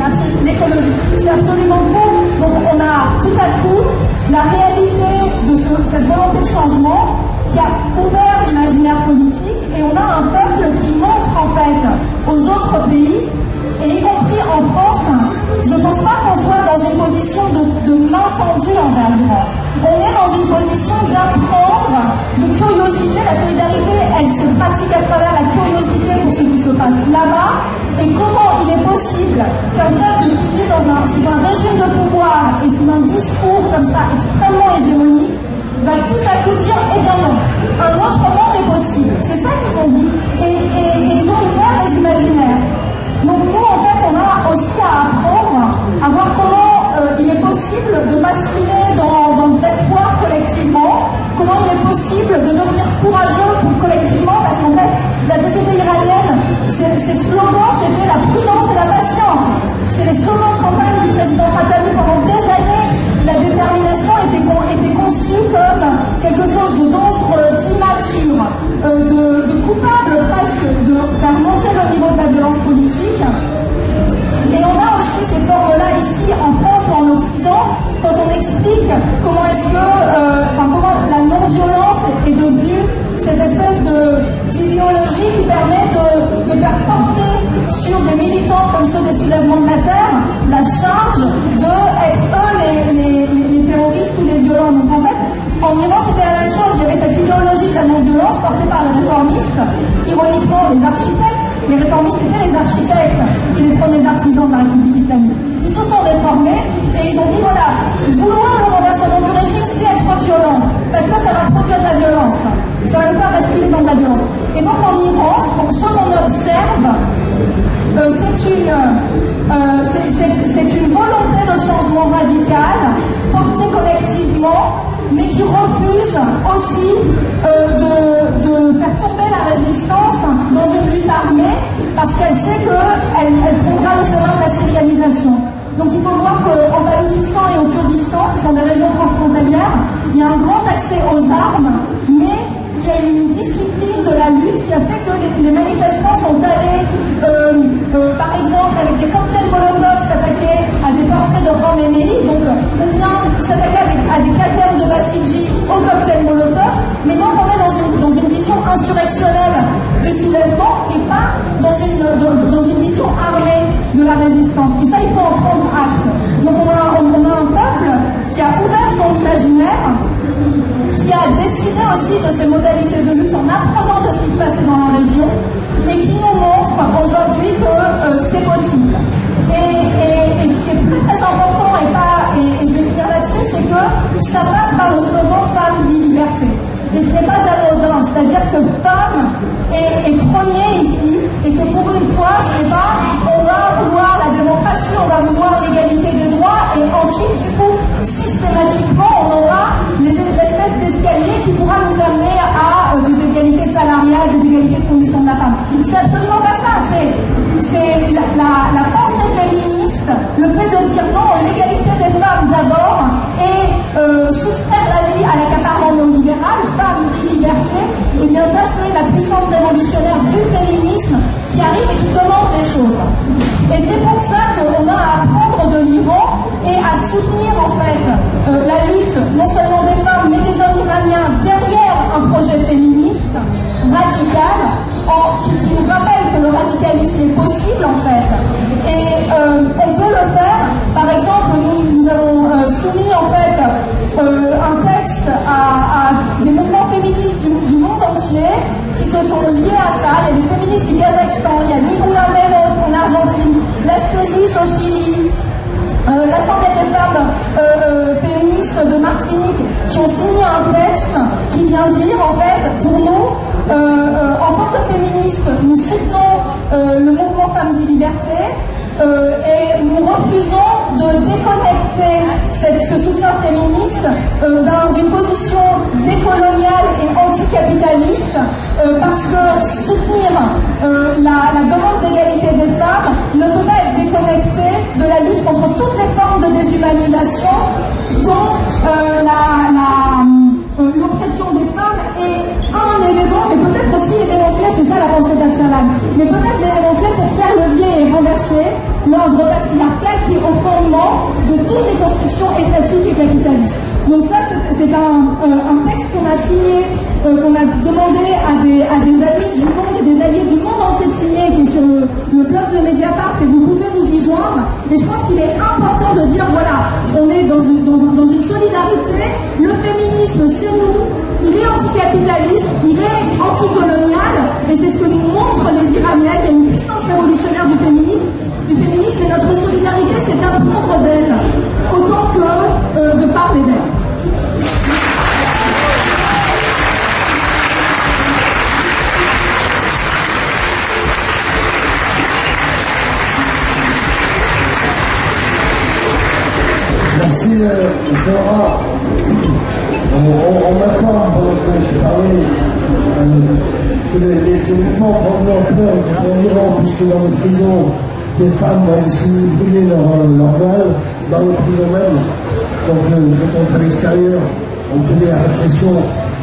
l'écologie c'est absolument faux. Donc on a tout à coup la réalité de cette volonté de changement qui a ouvert l'imaginaire politique, et on a un peuple qui montre en fait aux autres pays, et y compris en France, je ne pense pas qu'on soit dans une position de main tendue envers l'Iran. On est dans une position d'apprendre, de curiosité. La solidarité, elle se pratique à travers la curiosité pour ce qui se passe là-bas. Et comment il est possible qu'un peuple qui vit sous un régime de pouvoir et sous un discours comme ça extrêmement hégémonique va tout à coup dire, eh bien non, un autre monde est possible. C'est ça qu'ils ont dit. Et ils ont ouvert les imaginaires. Donc nous, en fait, on a aussi à apprendre à voir comment il est possible de basculer dans l'espoir collectivement, comment il est possible de devenir courageux collectivement, parce qu'en fait, la société iranienne, ses slogans, c'était la prudence et la patience. C'est les slogans de campagne du président Khatami pendant des années. La détermination était conçue comme quelque chose de dangereux, d'immature, de coupable presque, de faire monter le niveau de la violence politique. Et on a aussi ces formes-là ici en France ou en Occident, quand on explique comment est-ce que, comment la non-violence est devenue cette espèce d'idéologie qui permet de faire porter sur des militants comme ceux des soulèvements de la terre la charge d'être eux les terroristes ou les violents. Donc en fait, en Iran c'était la même chose, il y avait cette idéologie de la non-violence portée par les réformistes, ironiquement les architectes. Les réformistes étaient les architectes et les premiers artisans de la République islamique. Ils se sont réformés et ils ont dit voilà, vouloir le renversement du régime, c'est être violent, parce que ça va produire de la violence, ça va nous faire basculer dans de la violence. Et donc en Iran, ce qu'on observe, c'est une volonté de changement radical, portée collectivement, mais qui refuse aussi de faire tomber la résistance dans une lutte armée, parce qu'elle sait qu'elle prendra le chemin de la syrianisation. Donc il faut voir qu'en Baloutchistan et au Kurdistan, qui sont des régions transfrontalières, il y a un grand accès aux armes, mais il y a une discipline de la lutte qui a fait que les manifestants sont allés, par exemple, avec des cocktails Molotov, s'attaquer à des portraits de Khomeini, donc, ou bien s'attaquer à des casernes de Basiji au cocktail Molotov, mais donc on est dans une vision insurrectionnelle du soulèvement et pas dans une vision armée de la résistance. Et ça, il faut en prendre acte. Donc on a un peuple qui a ouvert son imaginaire, qui a décidé aussi de ses modalités de lutte en apprenant de ce qui se passait dans la région et qui nous montre aujourd'hui que c'est possible. Et ce qui est très très important, et je vais finir là-dessus, c'est que ça passe par le slogan Femme, Vie, Liberté. Et ce n'est pas anodin, c'est-à-dire que femme est premier ici, et que pour une fois, ce n'est pas on va vouloir la démocratie, on va vouloir l'égalité des droits, et ensuite, du coup, systématiquement, on aura l'espèce d'escalier qui pourra nous amener à des égalités salariales, des égalités de conditions de la femme. C'est absolument pas ça, c'est la pensée féministe, le fait de dire non, l'égalité des femmes d'abord, et soustraire la vie à l'accaparement néolibéral, femme, vie, liberté, et bien ça c'est la puissance révolutionnaire du féminisme qui arrive et qui demande les choses. Et c'est pour ça qu'on a à apprendre de l'Iran et à soutenir en fait la lutte non seulement des femmes mais des hommes iraniens derrière un projet féministe radical qui nous rappelle que le radicalisme est possible en fait. Et on peut le faire. Par exemple, nous avons soumis en fait un texte à des mouvements féministes du monde entier qui se sont liés à ça. Il y a des féministes du Kazakhstan, il y a Nicolas Menos en Argentine, l'Astésis au Chili, l'Assemblée des femmes féministes de Martinique qui ont signé un texte qui vient dire en fait, pour nous, en tant que féministes, nous soutenons le mouvement Femmes Vie Liberté et nous refusons de déconnecter ce soutien féministe d'une position décoloniale et anticapitaliste parce que soutenir la demande d'égalité des femmes ne peut pas être déconnecté de la lutte contre toutes les formes de déshumanisation dont l'oppression des femmes est un élément, mais peut-être aussi l'élément clé, c'est ça la pensée d'Öcalan, mais peut-être l'élément clé pour faire levier et renverser l'ordre patriarcal qui est au fondement de toutes les constructions étatiques et capitalistes. Donc ça, c'est un texte qu'on a signé, qu'on a demandé à des amis du monde et des alliés du monde entier de signer, qui est sur le blog de Mediapart, et vous pouvez vous y joindre. Et je pense qu'il est important de dire, voilà, on est dans une solidarité, le féminisme, c'est nous, il est anticapitaliste, il est anticolonial, et c'est ce que nous montrent les Iraniennes. Il y a une puissance révolutionnaire du féminisme, et notre solidarité, c'est d'apprendre d'elle, autant que de parler d'elle. Merci, Zora. On m'informe pendant que tu parlais que les mouvements prennent l'ampleur en Iran, puisque dans les prisons, les femmes vont essayer de brûler leur voile, dans les prisons même. Donc, quand on fait à l'extérieur, on connaît la répression.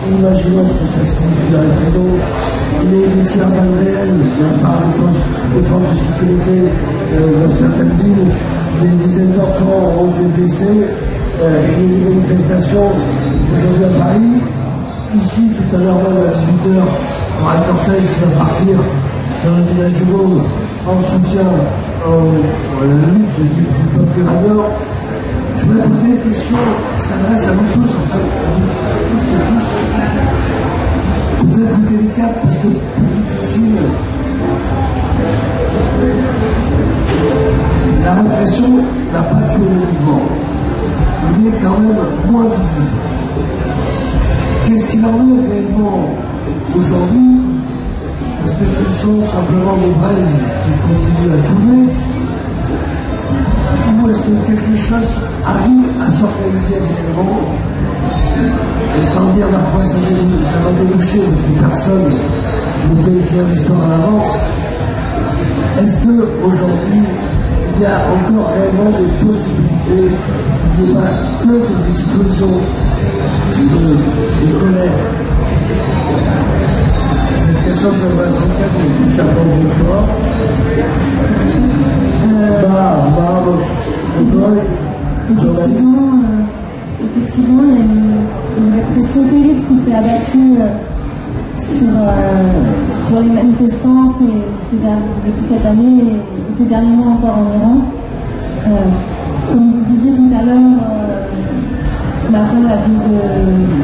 Imaginons ce que ça signifie dans les prisons. Les tirs à balles réelles, de la part des forces de sécurité dans certaines villes, des dizaines d'enfants ont été blessés. Il y a des manifestations aujourd'hui à Paris. Ici, tout à l'heure même à 18h, on aura un cortège qui va partir dans le village du Gaume en soutien à la lutte du peuple iranien. Je voudrais poser une question qui s'adresse à nous tous, en fait, peut-être plus délicate parce que plus difficile. La répression n'a pas tué le mouvement. Il est quand même moins visible. Qu'est-ce qu'il en est réellement aujourd'hui? Parce que ce sont simplement des braises qui continuent à couver? Ou est-ce que quelque chose arrive à s'organiser réellement et sans dire d'après ça va déboucher parce que personne ne peut écrire l'histoire à l'avance? Est-ce qu'aujourd'hui, il y a encore réellement des possibilités qu'il n'y ait pas que des explosions de colère? Cette question s'adresse en cas de Mr. Bonjour. Effectivement, il y a une répression terrible qui s'est abattue sur les manifestants depuis cette année et ces derniers mois encore en Iran. Comme vous le disiez tout à l'heure, ce matin,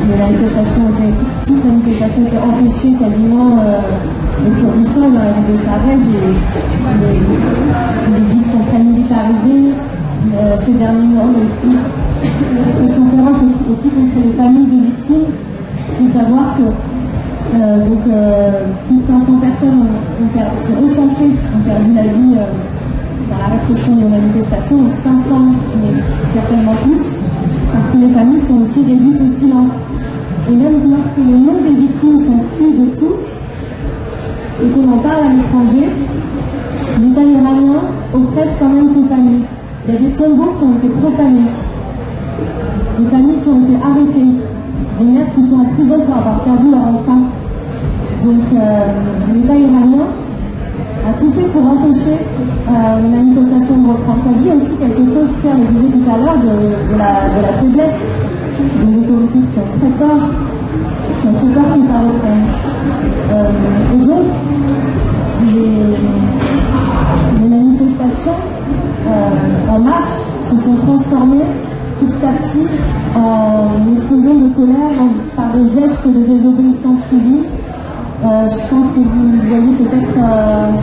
les manifestations toute manifestation était empêchée quasiment au Kurdistan, dans la ville de Sarez, les villes sont très militarisées. Ces derniers mois, la répression féroce aussi contre les familles de victimes. Il faut savoir que plus de 500 personnes recensées ont perdu la vie dans la répression des manifestations, donc 500, mais certainement plus, parce que les familles sont aussi réduites au silence. Et même lorsque les noms des victimes sont sus de tous, et qu'on en parle à l'étranger, l'État iranien oppresse quand même ces familles. Il y a des tombeaux qui ont été profanés, des familles qui ont été arrêtées, des mères qui sont en prison pour avoir perdu leur enfant. Donc l'État iranien a tout fait pour empêcher les manifestations de reprendre. Ça dit aussi quelque chose, Pierre le disait tout à l'heure, de la faiblesse des autorités qui ont très peur que ça reprenne. Et donc, les manifestations en masse se sont transformées petit à petit en explosion de colère par des gestes de désobéissance civile. Je pense que vous voyez peut-être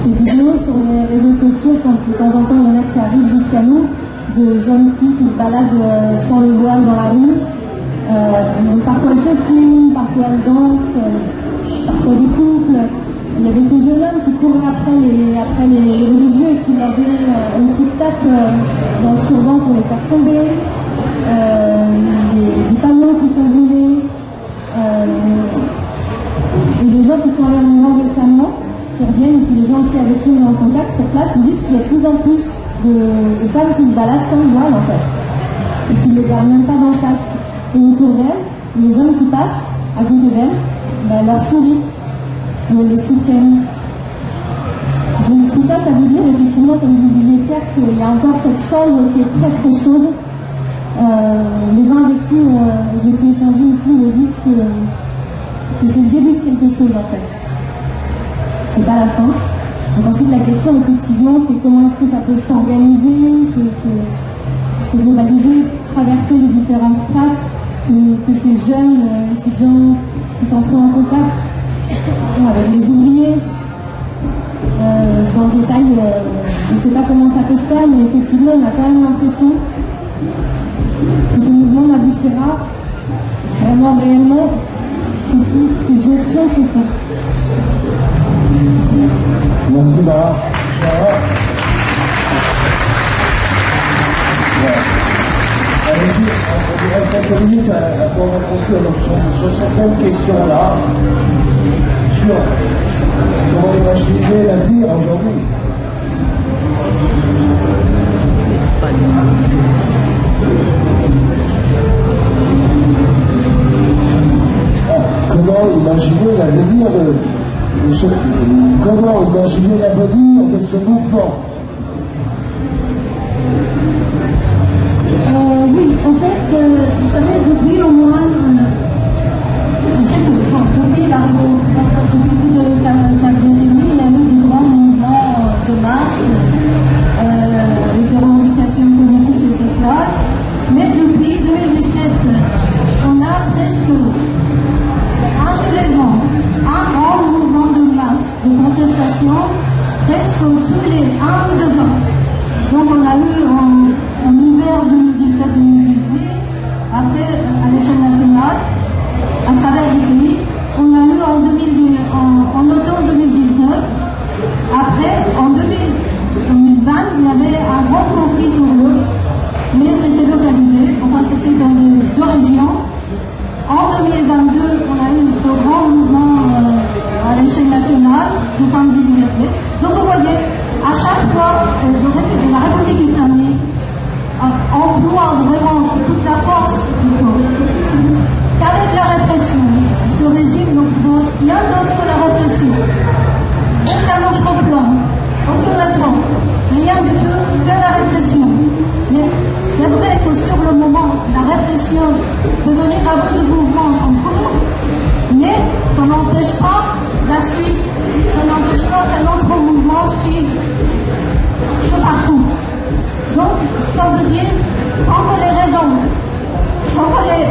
ces vidéos sur les réseaux sociaux. De temps en temps, il y en a qui arrivent jusqu'à nous, de jeunes filles qui se baladent sans le voile dans la rue. Donc parfois elles se filment, parfois elles dansent, parfois des couples. Il y avait ces jeunes hommes qui couraient après les religieux et qui leur donnaient une petite tape dans le turban pour les faire tomber. Des panneaux qui sont brûlés. Et les gens qui sont allés en Iran récemment, qui reviennent, et puis les gens aussi avec qui on est en contact sur place, nous disent qu'il y a de plus en plus de femmes qui se baladent sans voile en fait, et qui ne le gardent même pas dans le sac. Et autour d'elles, les hommes qui passent à côté d'elles, leur sourient, ou les soutiennent. Donc tout ça, ça veut dire effectivement, comme vous le disiez Pierre, qu'il y a encore cette cendre qui est très très chaude. Les gens avec qui j'ai pu échanger ici me disent que c'est le début de quelque chose en fait. C'est pas la fin. Donc ensuite la question effectivement c'est comment est-ce que ça peut s'organiser, se globaliser, traverser les différentes strates, que ces jeunes étudiants qui sont entrés en contact avec les ouvriers. Dans le détail, je ne sais pas comment ça peut se faire, mais effectivement on a quand même l'impression que ce mouvement n'aboutira vraiment réellement que si ces jonctions se font. Merci Mara. Allez-y, on reste quelques minutes pour conclure sur certaines questions-là, sur comment imaginer l'avenir aujourd'hui. Comment imaginer l'avenir comment imaginer l'avenir de ce mouvement? Oui, en fait, vous savez, depuis au moins, depuis plus de 4 décennies, il y a eu des grands mouvements de masse, des revendications politiques et sociales, mais depuis 2017, on a presque un soulèvement, un grand mouvement de masse, de contestation, presque tous les 1 ou 2 ans. Donc on a eu en hiver 2017-2018, après à l'échelle nationale, à travers les pays, on a eu en 2018 de femmes de liberté. Donc vous voyez, à chaque fois, la République islamique emploie vraiment toute la force qu'avec la répression, ce régime ne propose rien d'autre que la répression. Aucun autre plan, aucun plan, rien du tout que la répression. Mais c'est vrai que sur le moment, la répression peut venir à bout de mouvement en cours, mais ça n'empêche pas la suite, ça n'empêche pas qu'un autre mouvement suive ce parcours. Donc, ça veut dire, tant que les raisons, tant que les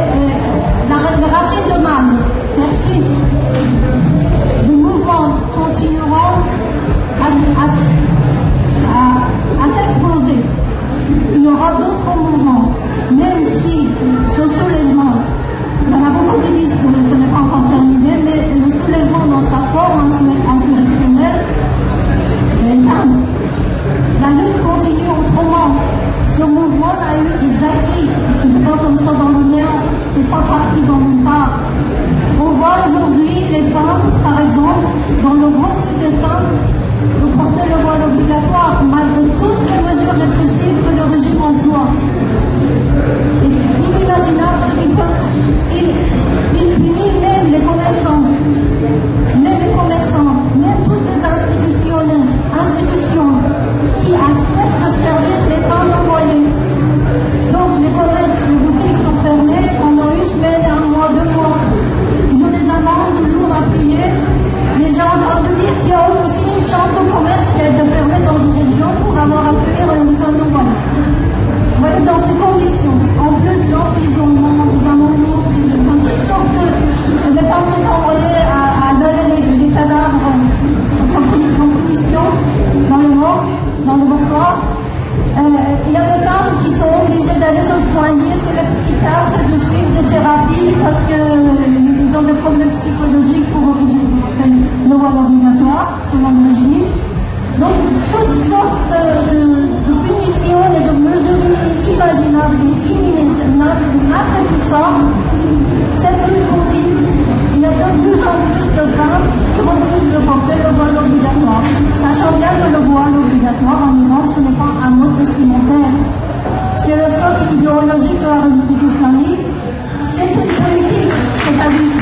racines de mal persistent, les mouvements continueront à s'exploser. Il y aura d'autres mouvements, même si ce soulèvement, il y en a beaucoup qui disent que ce n'est pas encore terminé, mais le soulèvement dans sa forme insurrectionnelle est énorme. La lutte continue autrement. Ce mouvement a eu des acquis, qui ne sont pas comme ça dans le néant, qui n'est pas parti dans le part. On voit aujourd'hui les femmes, par exemple, dans le groupe des femmes, de porter le voile obligatoire, malgré toutes les mesures répressives que le régime emploie. Et c'est inimaginable ce qu'il peut. Il punit même les commerçants, même toutes les institutions qui acceptent de servir les femmes envoyées. Donc les commerces, les boutiques sont fermées pendant une semaine, un mois, 2 mois. Ils ont des amendes lourdes à payer. Mais j'ai entendu dire qu'il y a aussi une chambre de commerce qui a été fermée dans une région pour avoir accueilli les femmes envoyées. Vous voyez, dans ces conditions, en plus d'emprisonnement, des amendes lourdes, toutes sortes de... Les femmes sont envoyées à donner des cadavres comme punition dans le mortoir. Il y a des femmes qui sont obligées d'aller se soigner chez les psychiatres et de suivre des thérapies parce qu'ils ont des problèmes psychologiques pour le voile obligatoire selon le régime. Donc, toutes sortes de punitions et de mesures inimaginables et inimaginables. Après tout ça, cette lutte continue. Il y a de plus en plus de femmes qui refusent de porter le voile obligatoire. Sachant bien que le voile obligatoire en Iran, ce n'est pas un mode vestimentaire. C'est le socle idéologique de la République islamique. C'est une politique. C'est-à-dire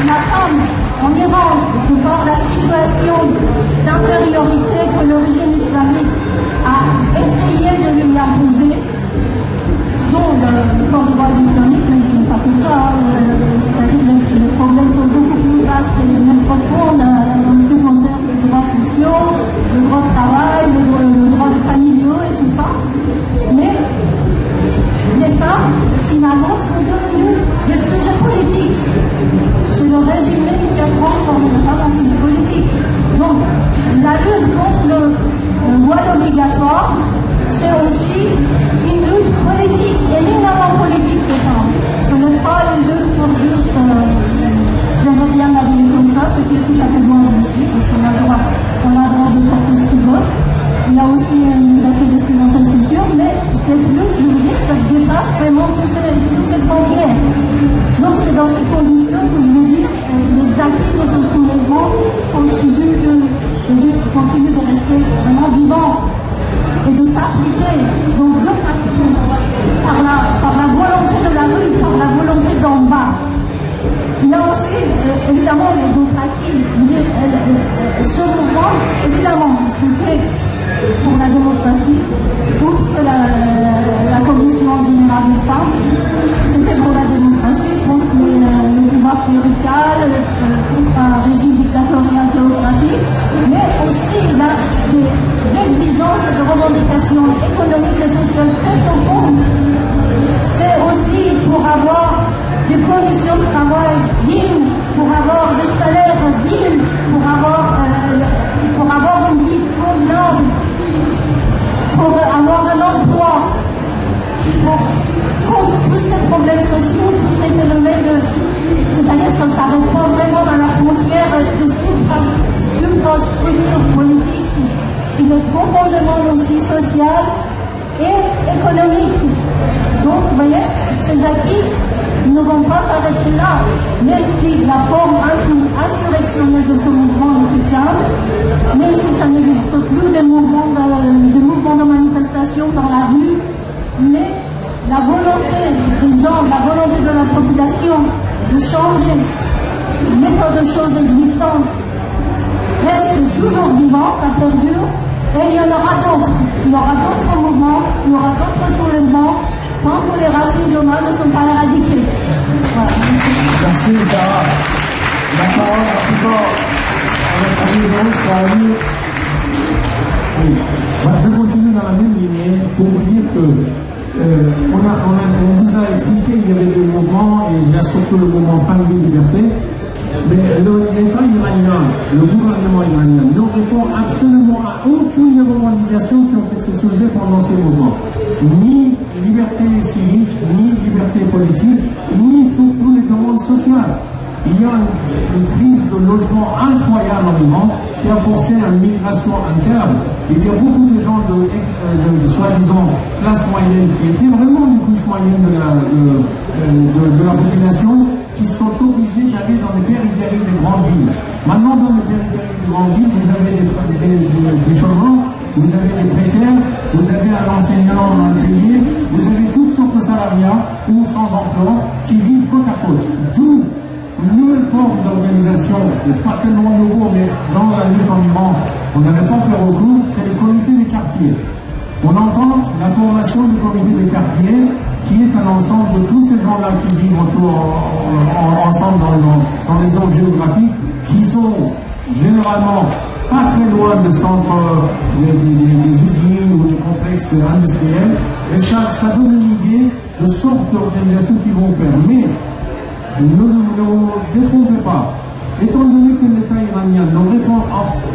la femme en Iran, de par la situation d'infériorité que le régime islamique a essayé de lui imposer, dont le corps de voile islamique, mais ce n'est pas que ça, c'est-à-dire que les problèmes sont beaucoup plus vastes et même profonds en ce qui concerne les droits sociaux, le droit de travail, le droit de familiaux et tout ça. Mais les femmes, finalement, sont devenues des sujets politiques. C'est le régime même qui a transformé les femmes en sujets politiques. Donc, la lutte contre le voile obligatoire, c'est aussi une lutte politique, éminemment politique des femmes. Ce n'est pas une lutte pour juste, j'aimerais bien l'habiller comme ça, ce qui est tout à fait bon aussi, parce qu'on a le droit de porter ce qu'il veut. Il y a aussi une liberté vestimentaire, c'est sûr, mais cette lutte, je veux dire, ça dépasse vraiment toutes ces frontières. Donc c'est dans ces conditions que je veux dire, les acquis de ce soulèvement continuent de rester vraiment vivants et de s'appliquer, donc de facto, par la volonté de la rue, par la volonté d'en bas. Il y a aussi, évidemment, d'autres acquis. Ce mouvement, évidemment, c'était pour la démocratie, outre la Commission générale des femmes, c'était pour la démocratie, contre le pouvoir clérical, contre un régime dictatorial théocratique, mais aussi des exigences et de revendications économiques et sociales très profondes. C'est aussi pour avoir des conditions de travail dignes, pour avoir des salaires dignes, pour avoir une vie convenable, pour avoir un emploi, contre tous ces problèmes sociaux, tous ces phénomènes, c'est-à-dire que ça ne s'arrête pas vraiment à la frontière de suprastructure politique, il est profondément aussi social et économique. Donc, vous voyez, ces acquis ne vont pas s'arrêter là, même si la forme insurrectionnelle de ce mouvement est calme, même si ça n'existe plus des mouvements de manifestation dans la rue, mais la volonté des gens, la volonté de la population de changer l'état de choses existantes reste toujours vivant, ça perdure, et il y en aura d'autres. Il y aura d'autres mouvements, il y aura d'autres soulèvements, tant que les racines de l'homme ne sont pas éradiquées. Voilà. Merci Sarah. La parole à toujours avec Amir. Oui. Voilà, je continue dans la même lignée pour vous dire que on vous a expliqué qu'il y avait des mouvements, et il y a surtout le mouvement Femmes, Vie, Liberté. Mais l'État iranien, le gouvernement iranien, ne répond absolument à aucune des revendications qui ont été soulevées pendant ces mouvements. Ni liberté civique, ni liberté politique, ni surtout les demandes sociales. Il y a une crise de logement incroyable en Iran qui a forcé une migration interne. Il y a beaucoup de gens de soi-disant classe moyenne qui étaient vraiment des couches moyennes de la population, qui sont obligés d'aller dans les périphéries des grandes villes. Maintenant, dans les périphéries des grandes villes, vous avez des chômeurs, vous avez des précaires, vous avez un enseignant impayé, vous avez toutes sortes de salariats ou sans emploi qui vivent côte à côte. D'où une nouvelle forme d'organisation, pas tellement nouveau, mais dans la lutte en Iran, on n'avait pas fait recours, c'est le comité des quartiers. On entend la formation du comité des quartiers, qui est un ensemble de tous ces gens-là qui vivent ensemble dans les zones géographiques, qui sont généralement pas très loin des centres des usines ou des complexes industriels, et ça donne une idée de sorte d'organisation qu'ils vont faire. Mais ne détrompez pas, étant donné que l'État iranien ne répond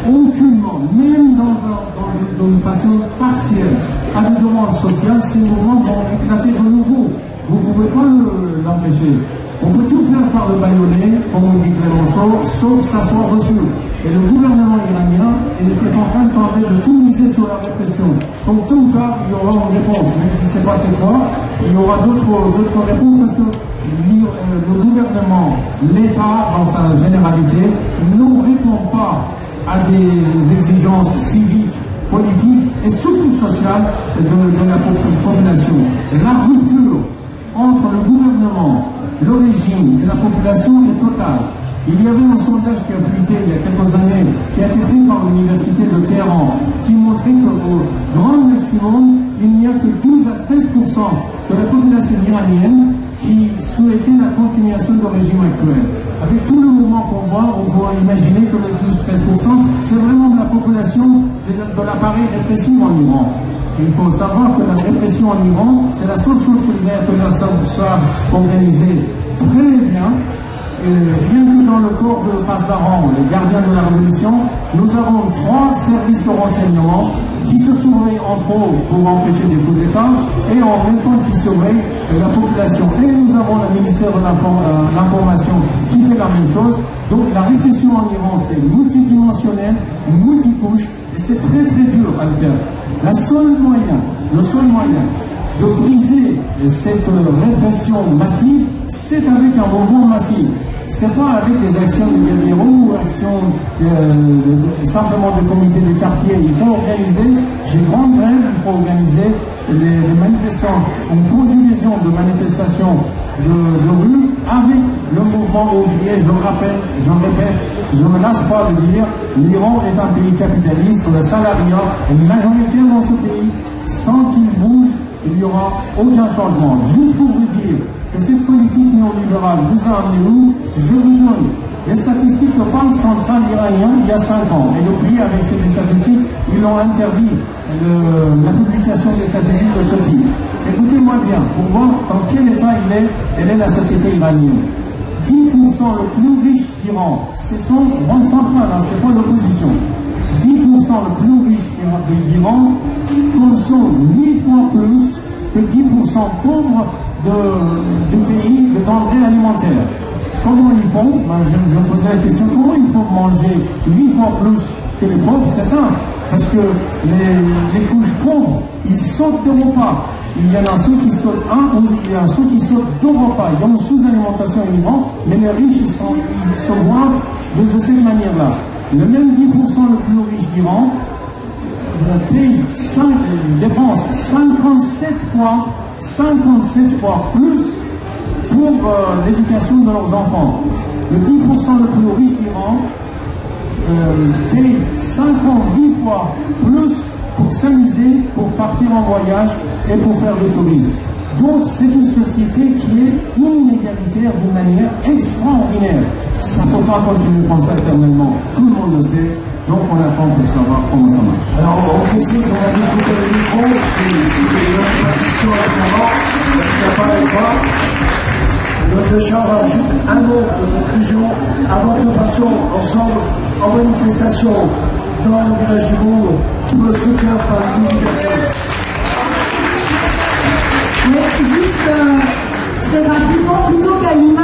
aucunement, même dans une façon partielle, à des demandes sociales, ces mouvements vont éclater de nouveau. Vous ne pouvez pas l'empêcher. On peut tout faire par le baïonnet, comme on dit Clémenceau, sauf s'asseoir dessus. Et le gouvernement iranien était en train de tenter de tout miser sur la répression. Donc, tout le cas, il y aura une réponse. Même si ce n'est pas cette fois, il y aura d'autres réponses parce que le gouvernement, l'État, dans sa généralité, ne répond pas à des exigences civiques, politiques et surtout sociales de la population. Et la rupture entre le gouvernement, le régime et la population est totale. Il y avait un sondage qui a fuité il y a quelques années, qui a été fait par l'université de Téhéran, qui montrait qu'au grand maximum, il n'y a que 12 à 13% de la population iranienne qui souhaitait la continuation du régime actuel. Avec tout le mouvement qu'on voit, on peut imaginer que les 12-13%, c'est vraiment de la population de l'appareil répressif en Iran. Il faut savoir que la répression en Iran, c'est la seule chose que les Ayatollahs savent organiser très bien. Rien que dans le corps de Pasdaran, les gardiens de la révolution, nous avons 3 services de renseignement qui se surveillent entre eux pour empêcher des coups d'État et en même temps qui surveillent la population. Et nous avons le ministère de l'information qui fait la même chose. Donc la répression en Iran, c'est multidimensionnel, multicouche, et c'est très très dur à le faire. Le seul moyen de briser cette répression massive, c'est avec un mouvement massif. C'est pas avec des actions de guerriers ou actions simplement des comités de quartier. Il faut organiser des grandes grèves, il faut organiser les manifestants, une conjugaison de manifestations de rue avec le mouvement ouvrier. Je le rappelle, je le répète, je ne me lasse pas de dire, l'Iran est un pays capitaliste, le salariat est majoritaire dans ce pays. Sans qu'il bouge, il n'y aura aucun changement. Juste pour vous dire que cette politique néolibérale vous a amené où, je vous donne les statistiques de Banque centrale iranienne il y a 5 ans. Et depuis, avec ces statistiques, ils ont interdit la publication des statistiques de ce type. Écoutez-moi bien, pour voir dans quel état elle est la société iranienne. 10% le plus riche d'Iran, c'est son Banque centrale, hein, c'est pas l'opposition. 10% le plus riche d'Iran consomme 8 fois plus que 10% pauvres du pays de denrées alimentaires. Comment ils font? Je me posais la question, comment ils font manger 8 fois plus que les pauvres? C'est ça. Parce que les couches pauvres, ils sautent de repas. il y en a ceux qui sautent il y en a ceux qui sautent deux repas. Ils ont une sous-alimentation uniquement, mais les riches, ils se boivent de cette manière-là. Le même 10% le plus riche d'Iran dépense 57 fois plus pour l'éducation de leurs enfants. Le 10% le plus riche d'Iran paye 58 fois plus pour s'amuser, pour partir en voyage et pour faire du tourisme. Donc c'est une société qui est inégalitaire d'une manière extraordinaire. Ça ne peut pas continuer comme ça éternellement. Tout le monde le sait, donc on attend pour savoir comment ça marche. Alors on précise qu'on va découper le micro, si vous avez pas de questions à ce moment, il n'y a pas de quoi. Notre Charles ajoute un mot de conclusion avant que nous partions ensemble en manifestation dans le village du Bourg pour le soutien par la liberté. Mais juste très rapidement, plutôt qu'à l'image